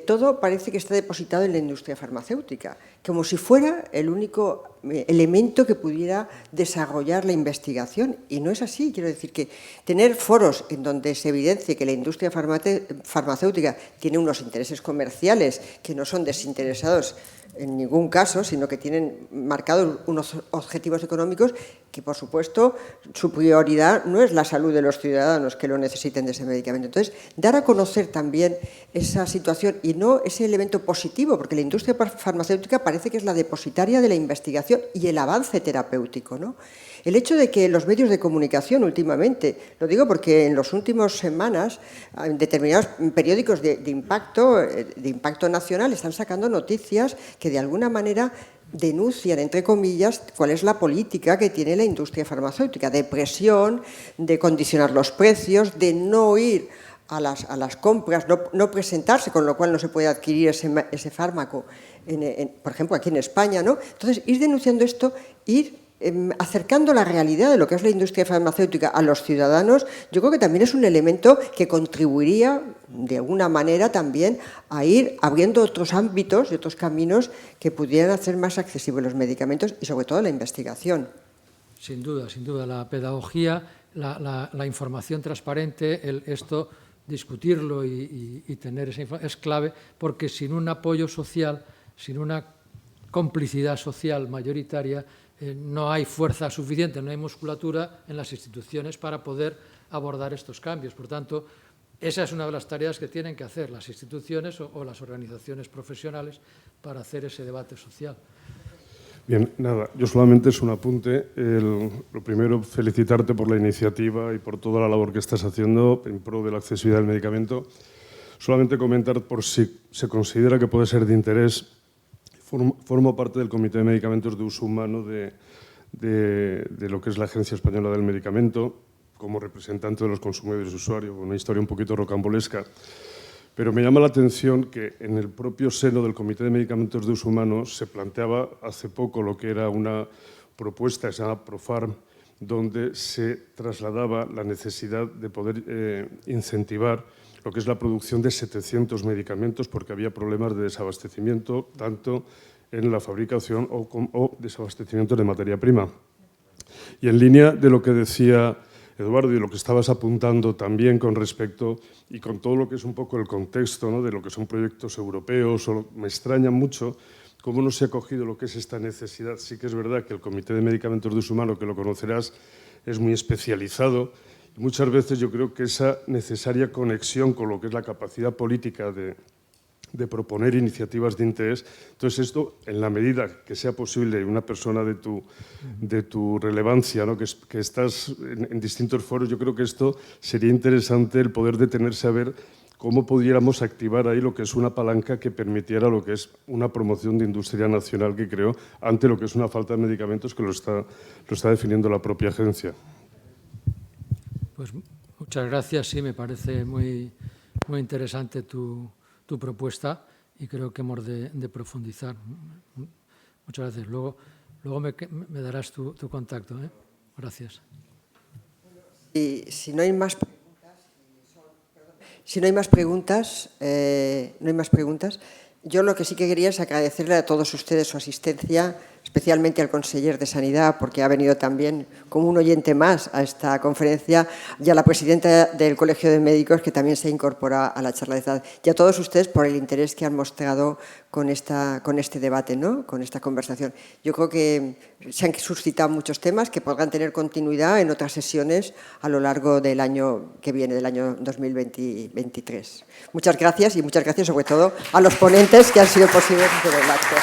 todo parece que está depositado en la industria farmacéutica, como si fuera el único elemento que pudiera desarrollar la investigación. Y no es así. Quiero decir que tener foros en donde se evidencie que la industria farmacéutica tiene unos intereses comerciales que no son desinteresados en ningún caso, sino que tienen marcados unos objetivos económicos que, por supuesto, su prioridad no es la salud de los ciudadanos que lo necesiten de ese medicamento. Entonces, dar a conocer también esa situación y no ese elemento positivo, porque la industria farmacéutica parece que es la depositaria de la investigación y el avance terapéutico, ¿no? El hecho de que los medios de comunicación últimamente, lo digo porque en las últimas semanas determinados periódicos de impacto nacional están sacando noticias que de alguna manera denuncian, entre comillas, cuál es la política que tiene la industria farmacéutica, de presión, de condicionar los precios, de no ir a las compras, no presentarse, con lo cual no se puede adquirir ese fármaco, por ejemplo, aquí en España, ¿no? Entonces, ir denunciando esto, ir acercando la realidad de lo que es la industria farmacéutica a los ciudadanos, yo creo que también es un elemento que contribuiría de alguna manera también a ir abriendo otros ámbitos y otros caminos que pudieran hacer más accesibles los medicamentos y sobre todo la investigación. Sin duda, la pedagogía, la información transparente, esto discutirlo y tener esa información es clave, porque sin un apoyo social, sin una complicidad social mayoritaria, no hay fuerza suficiente, no hay musculatura en las instituciones para poder abordar estos cambios. Por tanto, esa es una de las tareas que tienen que hacer las instituciones o las organizaciones profesionales para hacer ese debate social. Bien, nada, yo solamente es un apunte. Lo primero, felicitarte por la iniciativa y por toda la labor que estás haciendo en pro de la accesibilidad del medicamento. Solamente comentar, por si se considera que puede ser de interés, formo parte del Comité de Medicamentos de Uso Humano de lo que es la Agencia Española del Medicamento, como representante de los consumidores y usuarios, una historia un poquito rocambolesca. Pero me llama la atención que en el propio seno del Comité de Medicamentos de Uso Humano se planteaba hace poco lo que era una propuesta, que se llama ProFarm, donde se trasladaba la necesidad de poder incentivar lo que es la producción de 700 medicamentos, porque había problemas de desabastecimiento, tanto en la fabricación o desabastecimiento de materia prima. Y en línea de lo que decía Eduardo y lo que estabas apuntando también con respecto y con todo lo que es un poco el contexto, ¿no?, de lo que son proyectos europeos, me extraña mucho cómo no se ha cogido lo que es esta necesidad. Sí que es verdad que el Comité de Medicamentos de Uso Humano, que lo conocerás, es muy especializado. Muchas veces yo creo que esa necesaria conexión con lo que es la capacidad política de proponer iniciativas de interés. Entonces, esto, en la medida que sea posible, una persona de tu relevancia, ¿no?, que estás en distintos foros, yo creo que esto sería interesante el poder detenerse a ver cómo pudiéramos activar ahí lo que es una palanca que permitiera lo que es una promoción de industria nacional, que creo, ante lo que es una falta de medicamentos que lo está definiendo la propia agencia. Pues muchas gracias, sí, me parece muy interesante tu propuesta y creo que hemos de profundizar. Muchas gracias. Luego me darás tu contacto, ¿eh? Gracias. Y si no hay más preguntas, yo lo que sí que quería es agradecerle a todos ustedes su asistencia, especialmente al conseller de Sanidad, porque ha venido también como un oyente más a esta conferencia, y a la presidenta del Colegio de Médicos, que también se incorpora a la charla de esta, y a todos ustedes por el interés que han mostrado con este debate, ¿no?, con esta conversación. Yo creo que se han suscitado muchos temas que podrán tener continuidad en otras sesiones a lo largo del año que viene, del año 2023. Muchas gracias y muchas gracias sobre todo a los ponentes que han sido posibles hacer el acto.